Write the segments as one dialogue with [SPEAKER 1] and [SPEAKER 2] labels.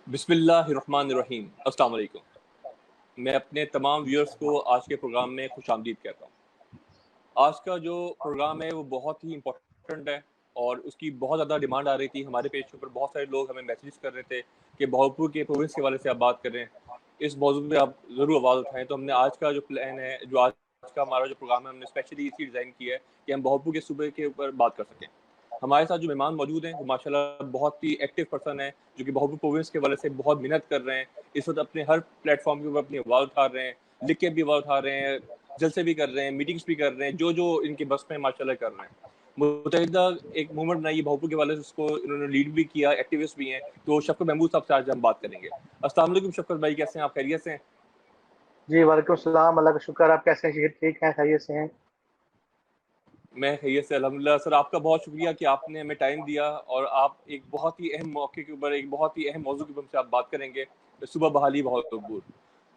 [SPEAKER 1] बिस्मिल्लाहिर्रहमानिर्रहीम। अस्सलाम वालेकुम। मैं अपने तमाम व्यूअर्स को आज के प्रोग्राम में खुशामदीद कहता हूँ। आज का जो प्रोग्राम है वो बहुत ही इम्पोर्टेंट है और उसकी बहुत ज़्यादा डिमांड आ रही थी। हमारे पेज के ऊपर बहुत सारे लोग हमें मैसेज कर रहे थे कि बहावलपुर के प्रोविंस के हवाले से आप बात कर रहे हैं, इस मौजूद पे आप ज़रूर आवाज़ उठाएँ। तो हमने आज का जो प्लान है, जो आज का हमारा जो प्रोग्राम है, हमने स्पेशली इसी डिज़ाइन किया है कि हम बहावलपुर के सूबे के ऊपर बात कर सकें। हमारे साथ जो मेहमान मौजूद हैं वो माशाल्लाह बहुत ही एक्टिव पर्सन है, जो कि बहावलपुर प्रोविंस के हवाले से बहुत मेहनत कर रहे हैं। इस वक्त अपने हर प्लेटफॉर्म के ऊपर अपनी आवाज़ उठा रहे हैं, लिख के भी आवाज़ उठा रहे हैं, जलसे भी कर रहे हैं, मीटिंग्स भी कर रहे हैं, जो इनके बस में माशाल्लाह कर रहे हैं। मुत्तहिदा एक मूवमेंट बनाई है बहावलपुर के हवाले से, उसको इन्होंने लीड भी किया, एक्टिविस्ट भी हैं। तो शफ़क़त महमूद साहब से आज हम बात करेंगे। अस्सलाम वालेकुम शफ़क़त भाई, कैसे हैं आप? खैरियत से हैं?
[SPEAKER 2] जी, वालेकुम सलाम। अल्लाह का शुक्र। आप कैसे हैं? ठीक हैं, खैरियत से हैं?
[SPEAKER 1] मैं खैरियत से अल्हम्दुलिल्लाह। सर, आपका बहुत शुक्रिया कि आपने हमें टाइम दिया और आप एक बहुत ही अहम मौके के ऊपर, एक बहुत ही अहम मौजू के ऊपर हमसे आप बात करेंगे, सुबह बहाली बहावलपुर।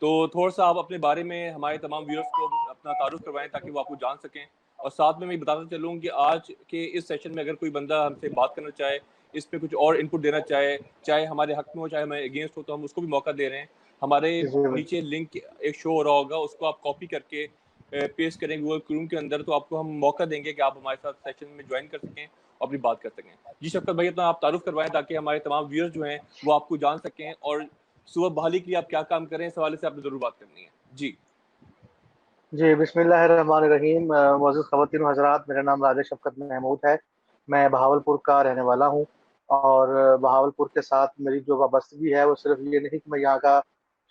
[SPEAKER 1] तो थोड़ा-सा आप अपने बारे में हमारे तमाम व्यूअर्स को अपना तारुफ़ करवाएँ ताकि वो आपको जान सकें। और साथ में मैं बताता चलूँ कि आज के इस सेशन में अगर कोई बंदा हमसे बात करना चाहे, इस पे कुछ और इनपुट देना चाहे, चाहे हमारे हक़ में हो, चाहे हमारे अगेंस्ट हो, तो हम उसको भी मौका दे रहे हैं। हमारे
[SPEAKER 2] जी, जी,
[SPEAKER 1] नीचे
[SPEAKER 2] बिल्कुल।
[SPEAKER 1] लिंक एक शो हो रहा होगा, उसको आप कॉपी करके पेस्ट करें गूगल क्रोम के अंदर, तो आपको हम मौका देंगे कि आप हमारे साथ सेशन में ज्वाइन कर सकें और अपनी बात कर सकें। जी शफ़क़त भाई, अपना आप तारुफ़ करवाएँ ताकि हमारे तमाम व्यूअर्स जो हैं वो आपको जान सकें और सुबह बहाली के लिए आप क्या काम कर रहे हैं, इस हवाले से आपने ज़रूर बात करनी है। जी।
[SPEAKER 2] जी, बिस्मिल्लाहिर्रहमानिर्रहीम। मुअज़्ज़ज़ ख़वातीन व हज़रात, मेरा नाम राजा शफ़क़त महमूद है। मैं बहावलपुर का रहने वाला हूँ और बहावलपुर के साथ मेरी जो वाबस्तगी है, वो सिर्फ़ ये नहीं कि मैं यहाँ का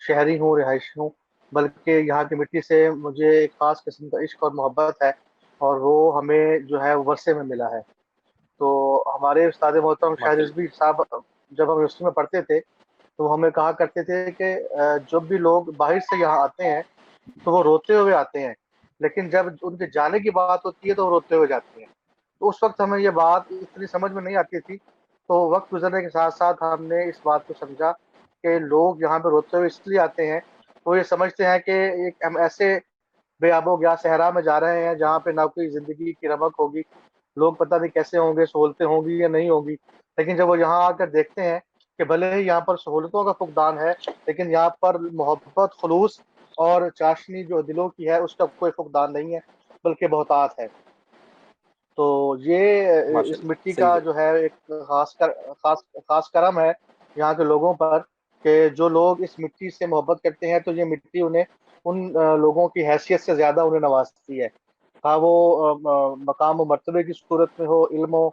[SPEAKER 2] शहरी हूँ, रिहायशी हूँ, बल्कि यहाँ की मिट्टी से मुझे एक ख़ास किस्म का इश्क और मोहब्बत है और वो हमें जो है, वो वरसे में मिला है। तो हमारे उस्ताद मोहतरम शाह
[SPEAKER 1] माशाल्लाह।
[SPEAKER 2] रिज़वी साहब जब हम यूनिवर्सिटी में पढ़ते थे, तो वो हमें कहा करते थे कि जब भी लोग बाहर से यहाँ आते हैं, तो वो रोते हुए आते हैं, लेकिन जब उनके जाने की बात होती है तो वो रोते हुए जाते हैं। तो उस वक़्त हमें ये बात इतनी समझ में नहीं आती थी, तो वक़्त गुज़रने के साथ-साथ हमने इस बात को समझा कि लोग यहाँ पे रोते हुए इसलिए आते हैं, वो ये समझते हैं कि एक हम ऐसे बेआबो-गया सहरा में जा रहे हैं, जहाँ पे ना कोई ज़िंदगी की रमक होगी, लोग पता नहीं कैसे होंगे, सहूलतें होंगी या नहीं होंगी। लेकिन जब वो यहाँ आकर देखते हैं कि भले ही यहाँ पर सहूलतों का फुकदान है, लेकिन यहाँ पर मोहब्बत, खुलूस और चाशनी जो दिलों की है, उसका कोई फुकदान नहीं है, बल्कि बहुतात है। तो ये इस
[SPEAKER 1] माशाल्लाह,
[SPEAKER 2] मिट्टी
[SPEAKER 1] सही
[SPEAKER 2] का
[SPEAKER 1] है।
[SPEAKER 2] जो है एक ख़ास करम है यहाँ के लोगों पर कि जो लोग इस मिट्टी से मोहब्बत करते हैं, तो ये मिट्टी उन्हें उन लोगों की हैसियत से ज़्यादा उन्हें नवाज़ती है। हाँ, वो मकाम व मर्तबे की सूरत में हो, इल्म हो,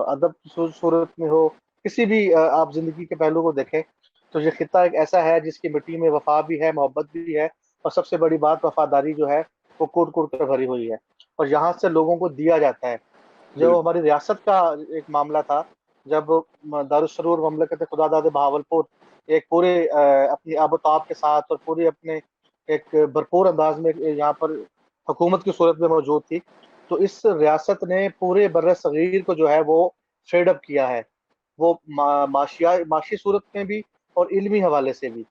[SPEAKER 2] अदब की सूरत में हो, किसी भी आप ज़िंदगी के पहलू को देखें, तो ये खित्ता एक ऐसा है जिसकी मिट्टी में वफ़ा भी है, मोहब्बत भी है और सबसे बड़ी बात वफ़ादारी जो है, वो कूट-कूट कर भरी हुई है और यहाँ से लोगों को दिया जाता है। जो
[SPEAKER 1] बिल्कुल।
[SPEAKER 2] हमारी रियासत का एक मामला था, जब दारुस्सरूर ममलकत खुदादाद बहावलपुर एक पूरे अपनी आबोताब के साथ और पूरे अपने एक भरपूर अंदाज में यहाँ पर हुकूमत की सूरत में मौजूद थी, तो इस रियासत ने पूरे बर्र-ए-सग़ीर को जो है वो फेड अप किया है। वो माशी सूरत में भी और इल्मी हवाले से भी।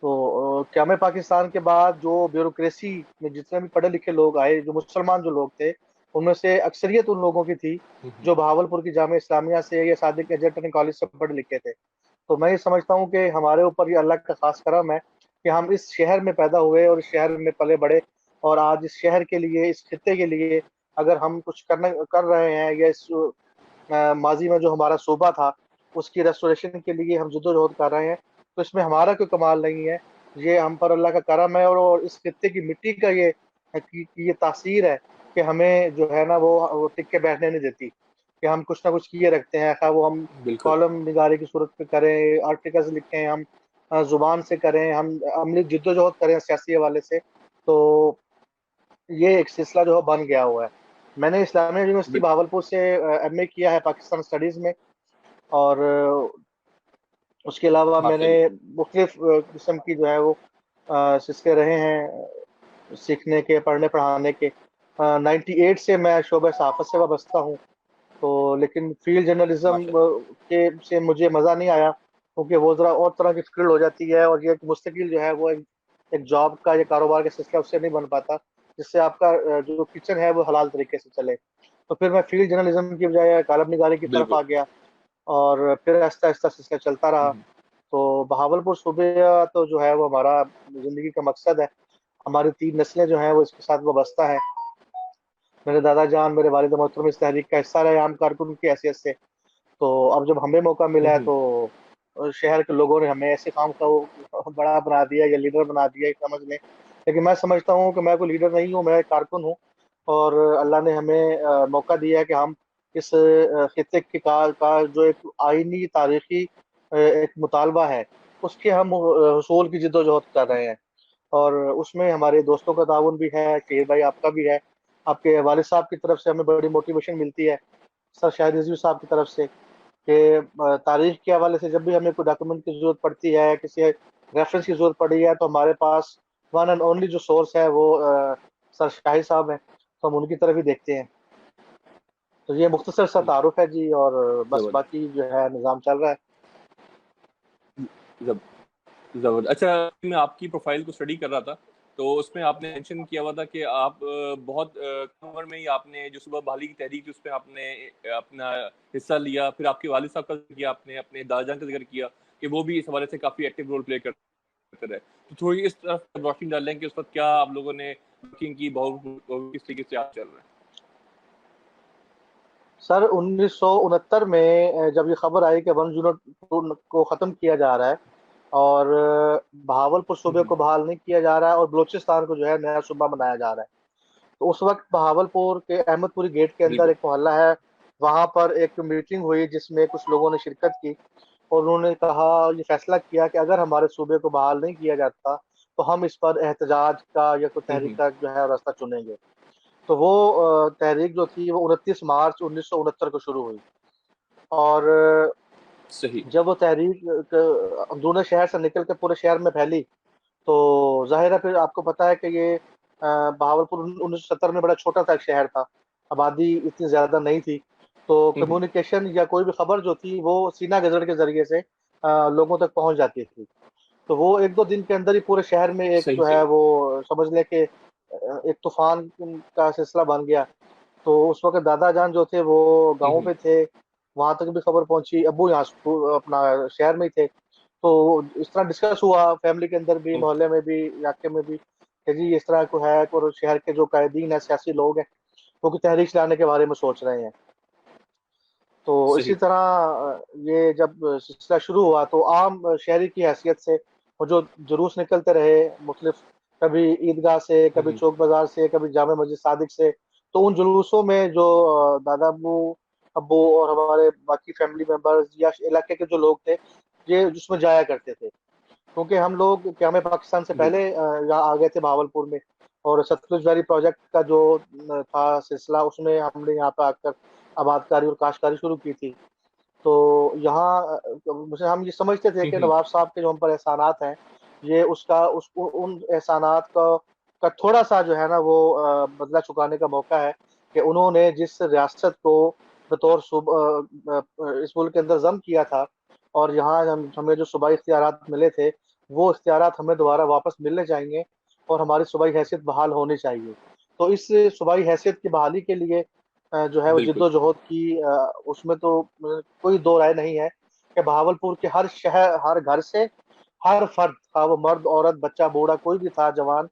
[SPEAKER 2] तो क़याम पाकिस्तान के बाद जो ब्यूरोक्रेसी में जितने भी पढ़े-लिखे लोग आए, जो मुसलमान जो लोग थे, उनमें से अक्सरियत उन लोगों की थी,
[SPEAKER 1] हुँ, हुँ।
[SPEAKER 2] जो बहावलपुर की जामिया इस्लामिया से या सादिक एजेंट कॉलेज से पढ़े-लिखे थे। तो मैं ये समझता हूँ कि हमारे ऊपर ये अल्लाह का ख़ास करम है कि हम इस शहर में पैदा हुए और इस शहर में पले-बढ़े और आज इस शहर के लिए, इस खित्ते के लिए अगर हम कुछ कर रहे हैं या इस माज़ी में जो हमारा सूबा था, उसकी रेस्टोरेशन के लिए हम जद्दोजहद कर रहे हैं, तो इसमें हमारा कोई कमाल नहीं है। ये हम पर अल्लाह का करम है और इस खित्ते की मिट्टी का ये की ये तासीर है कि हमें जो है ना वो टिक के बैठने नहीं देती, कि हम कुछ ना कुछ किए रखते हैं, ख़ैर वो हम
[SPEAKER 1] बिल्कुल।
[SPEAKER 2] कॉलम निगारी की सूरत में करें, आर्टिकल्स लिखें, हम ज़ुबान से करें, हम अमली जद्दोजहद करें सियासी हवाले से, तो ये एक सिलसिला जो है बन गया हुआ है। मैंने इस्लामिया यूनिवर्सिटी
[SPEAKER 1] बिल
[SPEAKER 2] बहावलपुर से एमए किया है पाकिस्तान स्टडीज़ में और उसके अलावा मैंने
[SPEAKER 1] माशाल्लाह।
[SPEAKER 2] मुख़्तलिफ़ किस्म की जो है वो सिलसिले रहे हैं सीखने के, पढ़ने-पढ़ाने के। 98 से मैं शोबे सहाफ़त से वाबस्ता हूँ, तो लेकिन फ़ील्ड जर्नलिज़्म
[SPEAKER 1] माशाल्लाह।
[SPEAKER 2] के से मुझे मज़ा नहीं आया, क्योंकि वो ज़रा और तरह की फ़ील्ड हो जाती है और ये एक मुस्तकिल जो है वो एक जॉब का या कारोबार का सिलसिला उससे नहीं बन पाता, जिससे आपका जो किचन है वो हलाल तरीके से चले। तो फिर मैं फ़ील्ड जर्नलिज़्म की बजाय कॉलम निगारी की तरफ
[SPEAKER 1] बिल्कुल।
[SPEAKER 2] आ गया। और फिर आहिस्ता आहिस्ता सिलसिला चलता रहा। तो बहावलपुर सूबे तो जो है वो हमारा ज़िंदगी का मकसद है। हमारी 3 नस्लें जो हैं वो इसके साथ वाबस्ता हैं। मेरे दादा जान, मेरे वालिद मोहतरम इस तहरीक का हिस्सा रहे आम कारकुन की हैसियत से। तो अब जब हमें मौका मिला है तो शहर के लोगों ने हमें ऐसे खामख्वाह बड़ा बना दिया या लीडर बना दिया, ये समझ लें। लेकिन मैं समझता हूँ कि मैं कोई लीडर नहीं हूँ, मैं एक कारकुन हूँ। और अल्लाह ने हमें मौका दिया है कि हम इस खित्ते के का जो एक आईनी तारीखी एक मुतालबा है, उसके हम हसूल की जिद्दोजहद कर रहे हैं। और उसमें हमारे दोस्तों का ताउन भी है, शेर भाई आपका भी है, आपके वालिद साहब की तरफ से हमें बड़ी मोटिवेशन मिलती है, सर शाहिद रिजवी साहब की तरफ से, कि तारीख के हवाले से जब भी हमें कोई डॉक्यूमेंट की जरूरत पड़ती है, किसी रेफरेंस की जरूरत पड़ी है, तो हमारे पास वन एंड ओनली जो सोर्स है वो सर शाहिद साहब हैं। तो हम उनकी तरफ ही देखते हैं। तो ये मुख्तसर सा तारुफ है जी, और बस
[SPEAKER 1] जबरदस्त।
[SPEAKER 2] बाकी जो है निज़ाम चल रहा है।
[SPEAKER 1] जब जबरदस्त। अच्छा, मैं आपकी प्रोफाइल को स्टडी कर रहा था, तो उसमें आपने मेंशन किया हुआ था कि आप बहुत कम उम्र में ही आपने जो सुबह बहाली की तहरीक थी उसमें आपने अपना हिस्सा लिया। फिर आपके वालिद साहब का जिक्र किया आपने, अपने दादाजान का जिक्र किया कि वो भी इस हवाले से काफ़ी एक्टिव रोल प्ले करते रहे। तो थोड़ी इस तरफ रोशनी डालें कि उस वक्त क्या आप लोगों ने वर्किंग की, बहुत किस तरीके से आप चल रहे हैं।
[SPEAKER 2] सर 1969 में जब ये खबर आई कि 1 जून को ख़त्म किया जा रहा है और बहावलपुर सूबे को बहाल नहीं किया जा रहा है और बलूचिस्तान को जो है नया सूबा बनाया जा रहा है, तो उस वक्त बहावलपुर के अहमदपुरी गेट के अंदर
[SPEAKER 1] बिल्कुल।
[SPEAKER 2] एक मोहल्ला है, वहां पर एक मीटिंग हुई जिसमें कुछ लोगों ने शिरकत की। और उन्होंने कहा, ये फैसला किया कि अगर हमारे सूबे को बहाल नहीं किया जाता तो हम इस पर एहतजाज का या कोई तहरीक का जो है रास्ता चुनेंगे। तो वो तहरीक जो थी वो 29 मार्च 1969 को शुरू हुई। और
[SPEAKER 1] सही।
[SPEAKER 2] जब वो तहरीक अंदरूनी शहर से निकल के पूरे शहर में फैली, तो ज़ाहिर है फिर आपको पता है कि ये बहावलपुर 1970 में बड़ा छोटा सा एक शहर था, आबादी इतनी ज़्यादा नहीं थी। तो कम्युनिकेशन या कोई भी खबर जो थी वो सीना गज़र के ज़रिए से लोगों तक पहुँच जाती थी। तो वो 1-2 दिन के अंदर ही पूरे शहर में एक
[SPEAKER 1] सही
[SPEAKER 2] जो है
[SPEAKER 1] सही।
[SPEAKER 2] वो समझ लें कि एक तूफ़ान का सिलसिला बन गया। तो उस वक़्त दादा जान जो थे वो गाँव पे थे, वहाँ तक भी खबर पहुँची, अब्बू यहाँ अपना शहर में ही थे। तो इस तरह डिस्कस हुआ फैमिली के अंदर भी, मोहल्ले में भी, इलाके में भी, कि जी इस तरह को है और शहर के जो कायदीन है, सियासी लोग हैं, वो की तहरीक चलाने के बारे में सोच रहे हैं। तो इसी
[SPEAKER 1] सही।
[SPEAKER 2] तरह ये जब सिलसिला शुरू हुआ तो आम शहरी की हैसियत से वो जो जुलूस निकलते रहे मुख्तलिफ, कभी ईदगाह से, कभी चौक बाजार से, कभी जामे मस्जिद सादिक से। तो उन जुलूसों में जो दादा अब्बू अब्बू और हमारे बाकी फैमिली मेंबर्स या इलाके के जो लोग थे, ये उसमें जाया करते थे। क्योंकि हम लोग क्या हमें पाकिस्तान से
[SPEAKER 1] बिल्कुल।
[SPEAKER 2] पहले यहाँ आ गए थे बहावलपुर में, और सतलुज वैली प्रोजेक्ट का जो था सिलसिला, उसमें हमने यहाँ पे आकर आबादकारी और काश्तकारी शुरू की थी। तो यहाँ मुझे हम ये समझते थे कि नवाब साहब के जो हम पर एहसानात हैं, ये उसका उन एहसानात का थोड़ा सा जो है ना वो बदला चुकाने का मौका है कि उन्होंने जिस रियासत को बतौर इस मुल्क के अंदर जम किया था, और यहाँ हमें जो सूबाई इख्तियारात मिले थे, वो इख्तियारात हमें दोबारा वापस मिलने चाहिए और हमारी सूबाई हैसियत बहाल होनी चाहिए। तो इस सूबाई हैसियत की बहाली के लिए जो है वो
[SPEAKER 1] बिल्कुल।
[SPEAKER 2] जिद्दोजहद की, उसमें तो कोई दो राय नहीं है कि बहावलपुर के हर शहर, हर घर से हर फर्द, हाँ वो मर्द औरत बच्चा बूढ़ा कोई भी था जवान,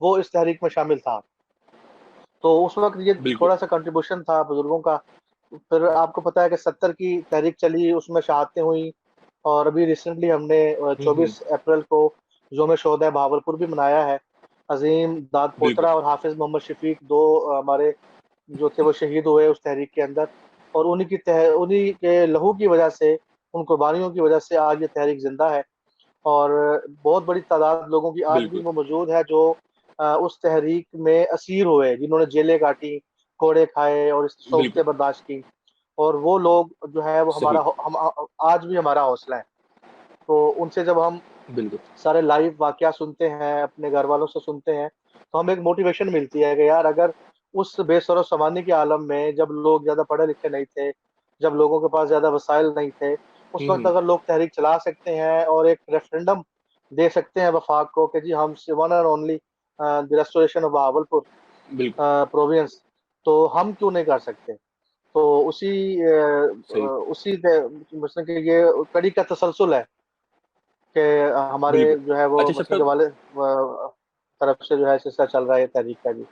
[SPEAKER 2] वो इस तहरीक में शामिल था। तो उस वक्त ये
[SPEAKER 1] बिल्कुल।
[SPEAKER 2] थोड़ा सा कंट्रीब्यूशन था बुजुर्गों का। फिर आपको पता है कि 70 की तहरीक चली, उसमें शहादतें हुई। और अभी रिसेंटली हमने 24 अप्रैल को योम शोहदा बहावलपुर भी मनाया है। अजीम दाद
[SPEAKER 1] बिल्कुल।
[SPEAKER 2] पोतरा और हाफिज मोहम्मद शफीक, दो हमारे जो थे वो शहीद हुए उस तहरीक के अंदर। और उन्हीं के लहू की वजह से, उन कुर्बानियों की वजह से आज ये तहरीक जिंदा है। और बहुत बड़ी तादाद लोगों की आज भी
[SPEAKER 1] बिल्कुल।
[SPEAKER 2] वो मौजूद है जो उस तहरीक में असीर हुए, जिन्होंने जेलें काटी, कोड़े खाए और
[SPEAKER 1] बिल्कुल।
[SPEAKER 2] सोख्तें बर्दाश्त की। और वो लोग जो है वो
[SPEAKER 1] सही।
[SPEAKER 2] हम आज भी हमारा हौसला है। तो उनसे जब हम
[SPEAKER 1] बिल्कुल।
[SPEAKER 2] सारे लाइव वाकया सुनते हैं, अपने घर वालों से सुनते हैं, तो हमें एक मोटिवेशन मिलती है कि यार अगर उस बेसरो सामानी के आलम में जब लोग ज़्यादा पढ़े लिखे नहीं थे, जब लोगों के पास ज़्यादा वसाइल नहीं थे, उस वक़्त अगर लोग तहरीक चला सकते हैं और एक रेफरेंडम दे सकते हैं वफाक को कि जी हम one and only the restoration of Bahawalpur
[SPEAKER 1] बिल्कुल।
[SPEAKER 2] प्रोविंस, तो हम क्यों नहीं कर सकते? तो उसी मतलब कि ये कड़ी का तसलसल है कि हमारे
[SPEAKER 1] बिल्कुल।
[SPEAKER 2] जो है वो
[SPEAKER 1] अच्छा
[SPEAKER 2] मसलन के
[SPEAKER 1] शफकत,
[SPEAKER 2] वाले तरफ से जो है सिलसिला चल रहा है तहरीक का भी।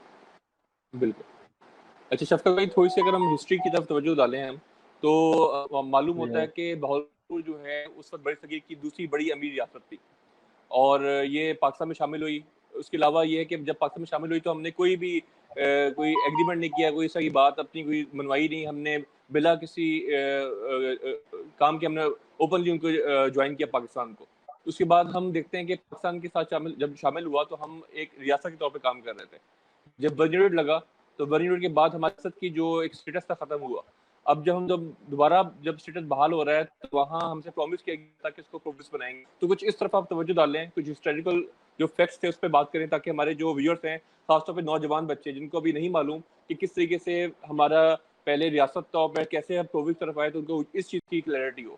[SPEAKER 1] बिल्कुल। अच्छा शफकत भाई, थोड़ी सी अगर हम हिस्ट्री की तरफ तवज्जो डालें हम, तो मालूम होता है
[SPEAKER 2] जी
[SPEAKER 1] कि बहावलपुर जो है उस वक्त बड़ी सगीर की दूसरी बड़ी अमीर रियासत थी, और ये पाकिस्तान में शामिल हुई। उसके अलावा ये है कि जब पाकिस्तान में शामिल हुई तो हमने कोई भी कोई एग्रीमेंट नहीं किया, कोई सही बात अपनी कोई मनवाई नहीं हमने, बिला किसी काम के हमने ओपनली उनको ज्वाइन किया पाकिस्तान को। उसके बाद हम देखते हैं कि पाकिस्तान के साथ जब शामिल हुआ तो हम एक रियासत के तौर पे काम कर रहे थे। जब बर्न लगा तो बर्न के बाद हमारे साथ की जो एक स्टेटस था खत्म हुआ। अब जब दोबारा जब स्टेटस बहाल हो रहा है तो वहाँ हमसे प्रॉमिस किया गया था कि इसको प्रोग्रेस बनाएंगे। तो कुछ इस तरफ आप तवज्जो डालें, कुछ हिस्टोरिकल जो फैक्ट्स थे उस पर बात करें, ताकि हमारे जो व्यूअर्स हैं, खासतौर पे नौजवान बच्चे जिनको अभी नहीं मालूम कि किस तरीके से हमारा पहले रियासत था और कैसे हम प्रोग्रेस तरफ आए, तो उनको इस चीज़ की क्लैरिटी हो।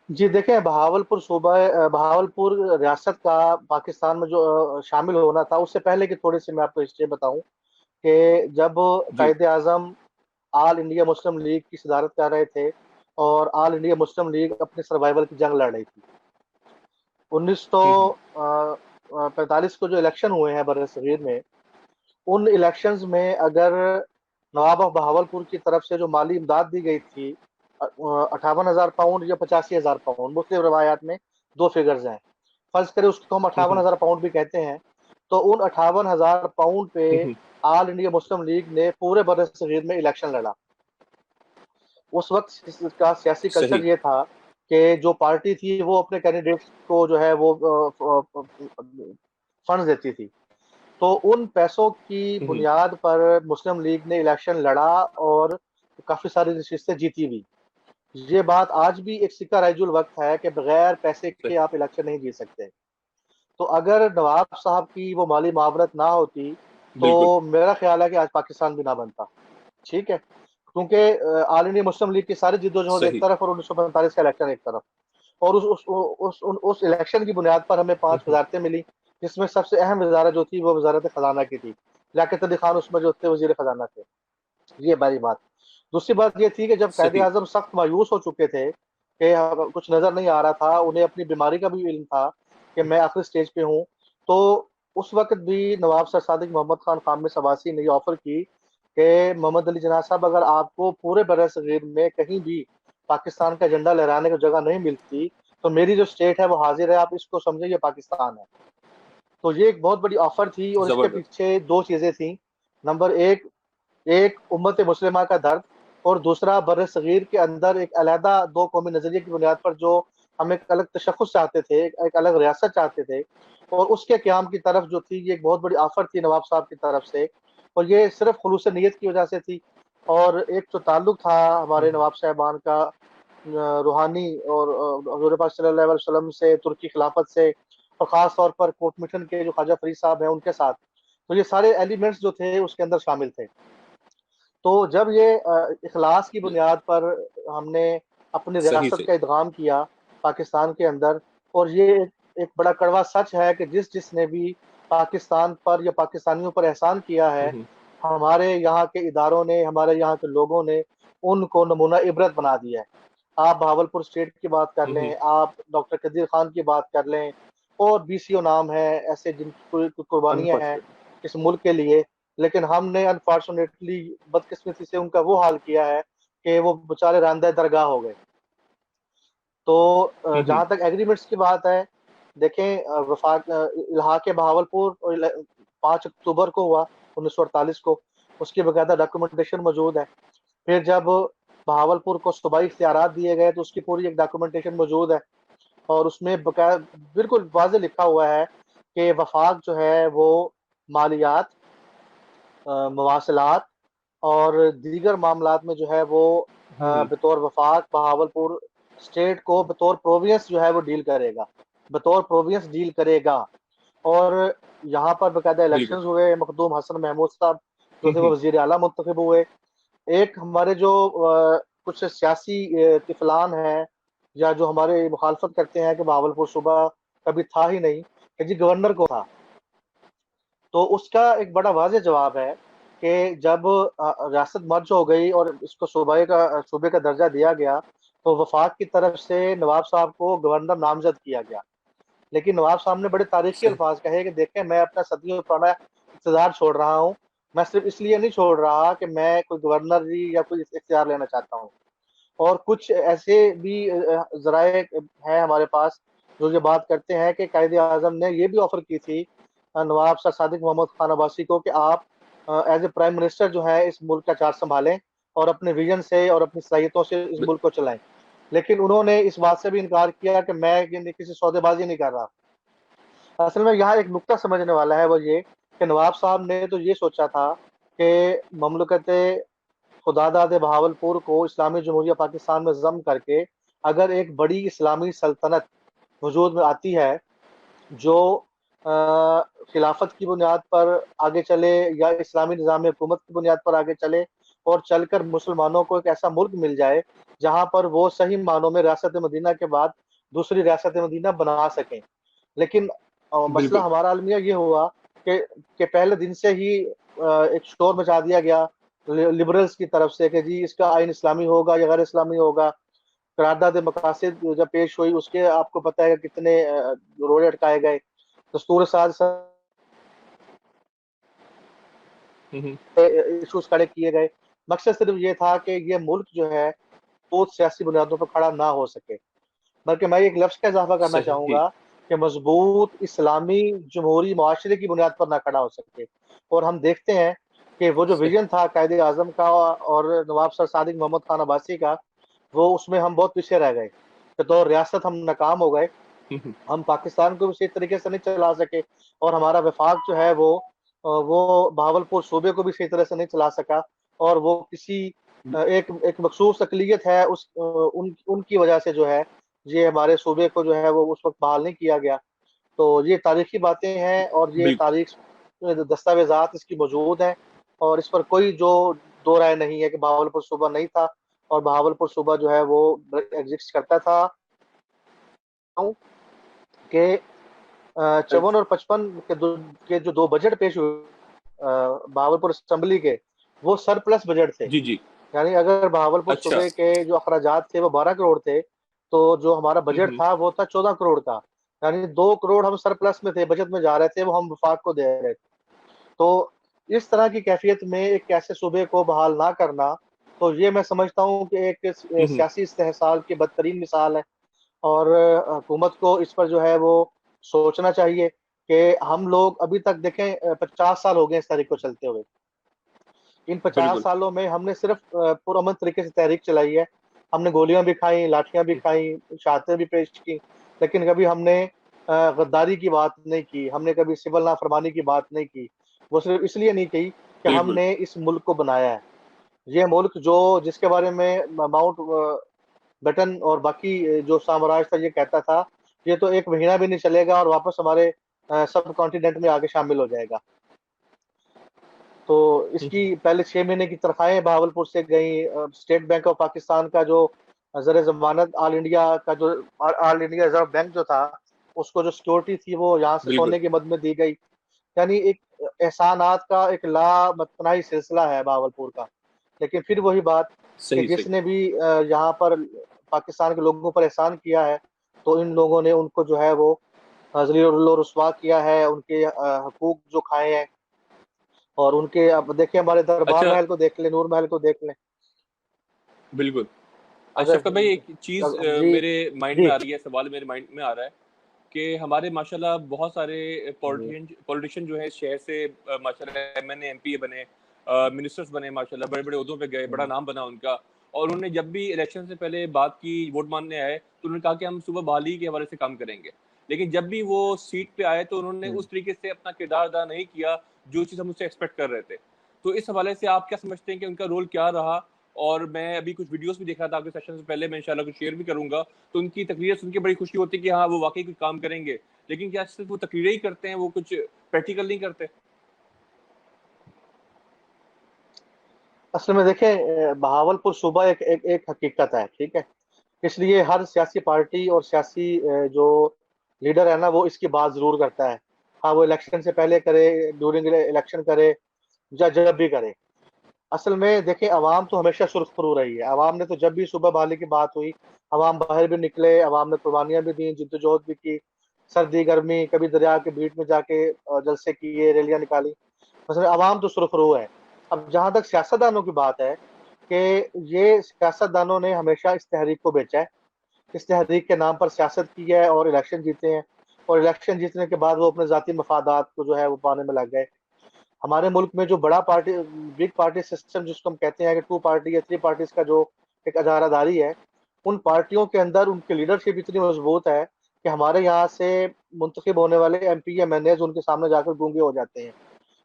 [SPEAKER 2] जी, देखें बहावलपुर सूबा बहावलपुर रियासत का पाकिस्तान में जो शामिल होना था, उससे पहले की थोड़ी सी मैं आपको हिस्ट्री बताऊं कि जब
[SPEAKER 1] जी।
[SPEAKER 2] कायदे आजम ऑल इंडिया मुस्लिम लीग की सदारत कर रहे थे और ऑल इंडिया मुस्लिम लीग अपने सर्वाइवल की जंग लड़ रही थी। उन्नीस सौ
[SPEAKER 1] हम्म, हम्म,
[SPEAKER 2] पैंतालीस को जो इलेक्शन हुए हैं बरसगीर में, उन इलेक्शंस में अगर नवाब ऑफ बहावलपुर की तरफ से जो माली इमदाद दी गई थी 58,000 पाउंड या 85,000 पाउंड, मुख्तलिफ रवायात में दो फिगर्स हैं, फर्ज करें उसको हम
[SPEAKER 1] हम्म,
[SPEAKER 2] 58,000 पाउंड भी कहते हैं। तो उन 58,000 पाउंड पे
[SPEAKER 1] हम्म,
[SPEAKER 2] ऑल इंडिया मुस्लिम लीग ने पूरे बरसगीर में इलेक्शन लड़ा। उस वक्त इसका सियासी कल्चर
[SPEAKER 1] सही।
[SPEAKER 2] ये था कि जो पार्टी थी वो अपने कैंडिडेट्स को जो है वो फंड देती थी। तो उन पैसों की
[SPEAKER 1] हम्म,
[SPEAKER 2] बुनियाद पर मुस्लिम लीग ने इलेक्शन लड़ा और काफी सारी नशिस्तें जीती भी। ये बात आज भी एक सिक्का राइजुल वक्त है कि बगैर पैसे के
[SPEAKER 1] सही।
[SPEAKER 2] आप इलेक्शन नहीं जीत सकते। तो अगर नवाब साहब की वो माली मावरत ना होती
[SPEAKER 1] बिल्कुल।
[SPEAKER 2] तो मेरा ख्याल है कि आज पाकिस्तान भी ना बनता। ठीक है, क्योंकि ऑल इंडिया मुस्लिम लीग की सारी जिद्दोजहद एक
[SPEAKER 1] सही।
[SPEAKER 2] तरफ और 1945 का इलेक्शन एक तरफ, और उस इलेक्शन की बुनियाद पर हमें 5
[SPEAKER 1] हम्म,
[SPEAKER 2] वजारतें मिली, जिसमें सबसे अहम वजारत जो थी वो वजारत खजाना की थी। लियाकत अली खान उसमें जो थे वजीर खजाना थे। ये पहली बात। दूसरी बात ये थी कि जब कायदे
[SPEAKER 1] सही।
[SPEAKER 2] आजम सख्त मायूस हो चुके थे कि कुछ नजर नहीं आ रहा था, उन्हें अपनी बीमारी का भी इल्म था कि मैं आखिरी स्टेज पे हूँ, तो उस वक्त भी नवाब सर सादिक मोहम्मद खान खामिस अब्बासी ने ऑफर की कि मोहम्मद अली जिन्ना साहब, अगर आपको पूरे बरसगीर में कहीं भी पाकिस्तान का झंडा लहराने की जगह नहीं मिलती तो मेरी जो स्टेट है वो हाजिर है, आप इसको समझे ये पाकिस्तान है। तो ये एक बहुत बड़ी ऑफर थी और इसके
[SPEAKER 1] जबरदस्त।
[SPEAKER 2] पीछे दो चीजें थी। नंबर एक, एक उम्मत मुस्लिमा का दर्द, और दूसरा बर्र-ए-सगीर के अंदर एक अलहदा दो कौमी नजरिए की बुनियाद पर जो हम एक अलग तशख़्ख़ुस चाहते थे, एक अलग रियासत चाहते थे, और उसके क़याम की तरफ जो थी ये एक बहुत बड़ी ऑफर थी नवाब साहब की तरफ से, और ये सिर्फ खुलूस नीयत की वजह से थी। और एक जो ताल्लुक था हमारे
[SPEAKER 1] हम्म,
[SPEAKER 2] नवाब साहबान का रूहानी और हुज़ूर पाक सल्लल्लाहु अलैहि वसल्लम से, तुर्की खिलाफत से, और ख़ास तौर पर कोट मिठन के जो ख्वाजा फरीद साहब हैं उनके साथ, तो ये सारे एलिमेंट्स जो थे उसके अंदर शामिल थे। तो जब ये इखलास की बुनियाद पर हमने अपनी
[SPEAKER 1] सही
[SPEAKER 2] रियासत
[SPEAKER 1] सही।
[SPEAKER 2] का इदगाम किया पाकिस्तान के अंदर, और ये एक बड़ा कड़वा सच है कि जिसने भी पाकिस्तान पर या पाकिस्तानियों पर एहसान किया है,
[SPEAKER 1] हम्म,
[SPEAKER 2] हमारे यहाँ के इदारों ने, हमारे यहाँ के लोगों ने उनको नमूना इबरत बना दिया है। आप बहावलपुर स्टेट की बात कर
[SPEAKER 1] हम्म,
[SPEAKER 2] लें, आप डॉक्टर कदीर खान की बात कर लें, और बीसीओ नाम है ऐसे जिनकी कुर्बानियां हैं
[SPEAKER 1] अनफॉर्चुनेटली।
[SPEAKER 2] इस मुल्क के लिए, लेकिन हमने अनफॉर्चुनेटली बदकिस्मती से उनका वो हाल किया है कि वो बेचारे रांदे दरगाह हो गए। तो
[SPEAKER 1] हम्म,
[SPEAKER 2] जहाँ तक एग्रीमेंट्स की बात है, देखें वफाक इल्हाक बहावलपुर 5 अक्टूबर को हुआ 1948 को, उसकी बाकायदा डॉक्यूमेंटेशन मौजूद है। फिर जब बहावलपुर को सूबाई इख्तियारात दिए गए तो उसकी पूरी एक डॉक्यूमेंटेशन मौजूद है, और उसमें बकाया बिल्कुल वाज़ेह लिखा हुआ है कि वफाक जो है वो मालियात, मवासलात और दीगर मामलात में जो है वो
[SPEAKER 1] हम्म,
[SPEAKER 2] बतौर वफाक बहावलपुर स्टेट को बतौर प्रोविंस जो है वो डील करेगा, बतौर प्रोविंस डील करेगा। और यहाँ पर बाकायदा
[SPEAKER 1] बिल्कुल।
[SPEAKER 2] इलेक्शंस हुए, मखदूम हसन महमूद साहब जो थे वो
[SPEAKER 1] हम्म,
[SPEAKER 2] वज़ीर आला मुंतखब हुए। एक हमारे जो कुछ सियासी तिफलान हैं या जो हमारे मुखालफत करते हैं कि बहावलपुर सूबा कभी था ही नहीं, कि जी गवर्नर को था, तो उसका एक बड़ा वाज़ेह जवाब है कि जब रियासत मर्ज हो गई और इसको सूबे का दर्जा दिया गया, तो वफाक की तरफ से नवाब साहब को गवर्नर नामजद किया गया। लेकिन नवाब साहब ने बड़े तारीखी
[SPEAKER 1] सही।
[SPEAKER 2] अल्फाज कहे कि देखें, मैं अपना सदियों पुराना इक़्तिदार छोड़ रहा हूँ। मैं सिर्फ इसलिए नहीं छोड़ रहा कि मैं कोई गवर्नर जी या कोई इख्तियार लेना चाहता हूँ। और कुछ ऐसे भी ज़राए हैं हमारे पास जो ये बात करते हैं कि कायदे आज़म ने ये भी ऑफर की थी नवाब सर सादिक मोहम्मद खान अब्बासी को कि आप एज ए प्राइम मिनिस्टर जो है इस मुल्क का चार्ज संभालें और अपने विजन से और अपनी सलाहियतों से इस मुल्क को चलाएं। लेकिन उन्होंने इस बात से भी इनकार किया कि मैं किसी सौदेबाजी नहीं कर रहा। असल में यहाँ एक नुक्ता समझने वाला है, वो ये कि नवाब साहब ने तो ये सोचा था कि ममलकत खुदादाद बहावलपुर को इस्लामी जमहूरिया पाकिस्तान में ज़म करके अगर एक बड़ी इस्लामी सल्तनत वजूद में आती है जो खिलाफत की बुनियाद पर आगे चले या इस्लामी निज़ाम हुकूमत की बुनियाद पर आगे चले और चलकर मुसलमानों को एक ऐसा मुल्क मिल जाए जहाँ पर वो सही मानों में रियासत मदीना के बाद दूसरी रियासत मदीना बना सकें। लेकिन मसला
[SPEAKER 1] बिल्कुल।
[SPEAKER 2] हमारा अलमिया ये हुआ कि पहले दिन से ही एक शोर मचा दिया गया लिबरल्स की तरफ से कि जी इसका आइन इस्लामी होगा या गैर इस्लामी होगा। करारदाद मकासिद जब पेश हुई उसके आपको पता है कि कितने रोड़े अटकाए गए। दस्तूर साज
[SPEAKER 1] हम्म।
[SPEAKER 2] इशूज खड़े किए गए। मकसद सिर्फ ये था कि ये मुल्क जो है वो सियासी बुनियादों पर खड़ा ना हो सके। बल्कि मैं एक लफ्ज़ का इज़ाफ़ा करना
[SPEAKER 1] सही।
[SPEAKER 2] चाहूँगा कि मज़बूत इस्लामी जमहूरी मुआशरे की बुनियाद पर ना खड़ा हो सके। और हम देखते हैं कि वो जो
[SPEAKER 1] सही।
[SPEAKER 2] विज़न था कायदे-आज़म का और नवाब सर सादिक मोहम्मद खान अब्बासी का, वो उसमें हम बहुत पीछे रह गए। बतौर रियासत हम नाकाम हो गए।
[SPEAKER 1] हम्म।
[SPEAKER 2] हम पाकिस्तान को भी सही तरीके से नहीं चला सके और हमारा वफाक जो है वो बहावलपुर सूबे को भी सही तरह से नहीं चला सका। और वो किसी एक एक मखसूस अक़लियत है उनकी वजह से जो है ये हमारे सूबे को जो है वो उस वक़्त बहाल नहीं किया गया। तो ये तारीखी बातें हैं और ये
[SPEAKER 1] बिल्कुल।
[SPEAKER 2] तारीख दस्तावेज़ात इसकी मौजूद हैं और इस पर कोई जो दो राय नहीं है कि बहावलपुर सूबा नहीं था और बहावलपुर सूबा जो है वो एग्ज़िस्ट करता था। कि 54 और 55 के जो 2 बजट पेश हुए बहावलपुर असेंबली के, वो सरप्लस बजट थे।
[SPEAKER 1] जी जी।
[SPEAKER 2] यानी अगर बहावलपुर
[SPEAKER 1] अच्छा।
[SPEAKER 2] सूबे के जो अखराजात थे वो 12 करोड़ थे, तो जो हमारा बजट
[SPEAKER 1] हम्म।
[SPEAKER 2] था वो था 14 करोड़ का। यानी 2 करोड़ हम सरप्लस में थे, बजट में जा रहे थे, वो हम वफाक को दे रहे थे। तो इस तरह की कैफियत में एक ऐसे सूबे को बहाल ना करना, तो ये मैं समझता हूँ कि एक
[SPEAKER 1] हम्म।
[SPEAKER 2] सियासी इस्तेहसाल की बदतरीन मिसाल है। और हुकूमत को इस पर जो है वो सोचना चाहिए कि हम लोग अभी तक देखें 50 साल हो गए इस तहरीक को चलते हुए। इन 50
[SPEAKER 1] बिल्कुल।
[SPEAKER 2] सालों में हमने सिर्फ पुरअमन तरीके से तहरीक चलाई है। हमने गोलियां भी खाई, लाठियां भी खाई, शहादतें भी पेश की, लेकिन कभी हमने गद्दारी की बात नहीं की, हमने कभी सिविल नाफरमानी की बात नहीं की। वो सिर्फ इसलिए नहीं की कि
[SPEAKER 1] बिल्कुल।
[SPEAKER 2] हमने इस मुल्क को बनाया है। ये मुल्क जो जिसके बारे में माउंट बटन और बाकी जो साम्राज्य था ये कहता था, ये तो 1 महीना भी नहीं चलेगा और वापस हमारे सब कॉन्टिनेंट में आके शामिल हो जाएगा। तो इसकी पहले 6 महीने की तनख्वाहें बहावलपुर से गई। स्टेट बैंक ऑफ पाकिस्तान का जो ज़र ज़मानत ऑल इंडिया रिज़र्व बैंक जो था, उसको जो सिक्योरिटी थी वो यहाँ से
[SPEAKER 1] बिल्कुल।
[SPEAKER 2] सोने के मद में दी गई। यानी एक एहसानात का एक लामतनाही सिलसिला है बहावलपुर का। लेकिन फिर वही बात कि
[SPEAKER 1] सही सही।
[SPEAKER 2] जिसने भी यहाँ पर पाकिस्तान के लोगों पर एहसान किया है, तो इन लोगों ने उनको जो है वो ज़लील-ओ-रुस्वा किया है, उनके हकूक जो खाए हैं। और उनके अब देखिए हमारे दरबार
[SPEAKER 1] अच्छा।
[SPEAKER 2] महल को देख लें, नूर महल को देख लें।
[SPEAKER 1] बिल्कुल।
[SPEAKER 2] अगर
[SPEAKER 1] शफ़क़त भाई, एक चीज़
[SPEAKER 2] जी,
[SPEAKER 1] मेरे माइंड
[SPEAKER 2] जी,
[SPEAKER 1] में आ रही है, सवाल मेरे माइंड में आ रहा है कि हमारे माशाल्लाह बहुत सारे
[SPEAKER 2] जी,
[SPEAKER 1] पॉलिटिशियन जो हैं इस शहर से माशाल्लाह एमएनए, एमपीए बने, मिनिस्टर्स बने माशाल्लाह, बड़े-बड़े ओहदों पे गए, बड़ा
[SPEAKER 2] हुँ,
[SPEAKER 1] नाम बना उनका। और उन्होंने जब भी इलेक्शन से पहले बात की, वोट माँगने आए, तो उन्होंने कहा कि हम सुबह बहाली के हवाले से काम करेंगे। लेकिन जब भी वो सीट पे आए तो उन्होंने
[SPEAKER 2] हुँ।
[SPEAKER 1] उस तरीके से अपना किरदार अदा नहीं किया, जो चीज़ हम उससे एक्सपेक्ट कर रहे थे। तो इस हवाले से आप क्या समझते हैं कि उनका रोल क्या रहा? और मैं अभी कुछ वीडियोज़ भी देख रहा था आपके सेशन से पहले, मैं इंशाल्लाह कुछ शेयर भी करूँगा। तो उनकी तकरीरें सुन के बड़ी खुशी होती है कि हाँ, वो वाक़ई कुछ काम करेंगे। लेकिन क्या सिर्फ़ वो तकरीरें ही करते हैं, वो कुछ प्रैक्टिकल नहीं करते?
[SPEAKER 2] असल में देखें बहावलपुर सूबा एक एक एक हकीकत है, ठीक है? इसलिए हर सियासी पार्टी और सियासी जो लीडर है ना, वो इसकी बात ज़रूर करता है। हाँ, वो इलेक्शन से पहले करे, ड्यूरिंग इलेक्शन करे या जब भी करे। असल में देखें, अवाम तो हमेशा सुरखरू रही है। अवाम ने तो जब भी सुबह बहाली की बात हुई, अवाम बाहर भी निकले, अवाम ने कुर्बानियां भी दी, जिद्दोजहद भी की, सर्दी गर्मी, कभी दरिया के बीच में जाके जलसे किए, रैलियां निकाली। मतलब अवाम तो सुरखरू है। अब जहां तक सियासतदानों की बात है, कि ये सियासतदानों ने हमेशा इस तहरीक को बेचा है, इस तहरीक के नाम पर सियासत की है और इलेक्शन जीते हैं, और इलेक्शन जीतने के बाद वो अपने जाती मफादात को जो है वो पाने में लग गए। हमारे मुल्क में जो बड़ा पार्टी, बिग पार्टी सिस्टम जिसको हम कहते हैं, कि टू पार्टी या थ्री पार्टीज का जो एक अजारादारी है, उन पार्टियों के अंदर उनकी लीडरशिप इतनी मजबूत है कि हमारे यहाँ से मुंतखब होने वाले MP MNAs उनके सामने जाकर गूंगे हो जाते हैं,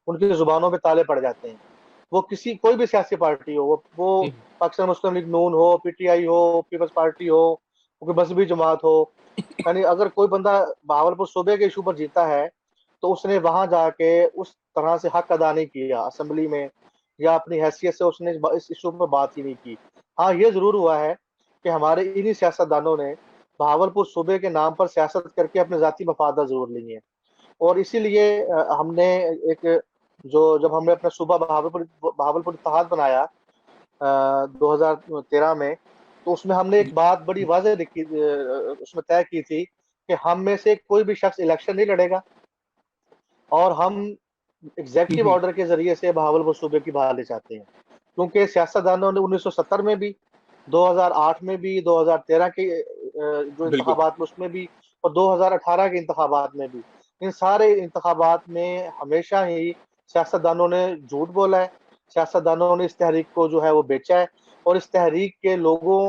[SPEAKER 2] उनकी जुबानों पे ताले पड़ जाते हैं। वो किसी कोई भी सियासी पार्टी हो, वो पाकिस्तान मुस्लिम लीग नून हो, PTI हो, पीपल्स पार्टी हो, कोई मजहबी जमात हो, यानी अगर कोई बंदा बहावलपुर सूबे के इशू पर जीता है, तो उसने वहां जाके उस तरह से हक अदा नहीं किया असेंबली में, या अपनी हैसियत से उसने इस इशू पर बात ही नहीं की। हाँ, ये जरूर हुआ है कि हमारे इन्हीं सियासतदानों ने बहावलपुर सूबे के नाम पर सियासत करके अपने जाती मफादा जरूर लिए हैं। और इसीलिए हमने एक, जो जब हमने अपना सूबा बहावलपुर बहावलपुर इत्तेहाद बनाया 2013 में, तो उसमें हमने एक बात बड़ी वाज़ेह लिखी, उसमें तय की थी कि हम में से कोई भी शख्स इलेक्शन नहीं लड़ेगा, और हम एग्जेक्टिव ऑर्डर के जरिए से बहावलपुर सूबे की बहाली चाहते हैं। क्योंकि सियासतदानों ने 1970 में भी, 2008 में भी, 2013 के जो
[SPEAKER 1] बिल्कुल।
[SPEAKER 2] इंतखाबात में उसमें भी, और 2018 के इंतखाबात में भी, इन सारे इंतखाबात में हमेशा ही सियासतदानों ने झूठ बोला है, सियासतदानों ने इस तहरीक को जो है वो बेचा है, और इस तहरीक के लोगों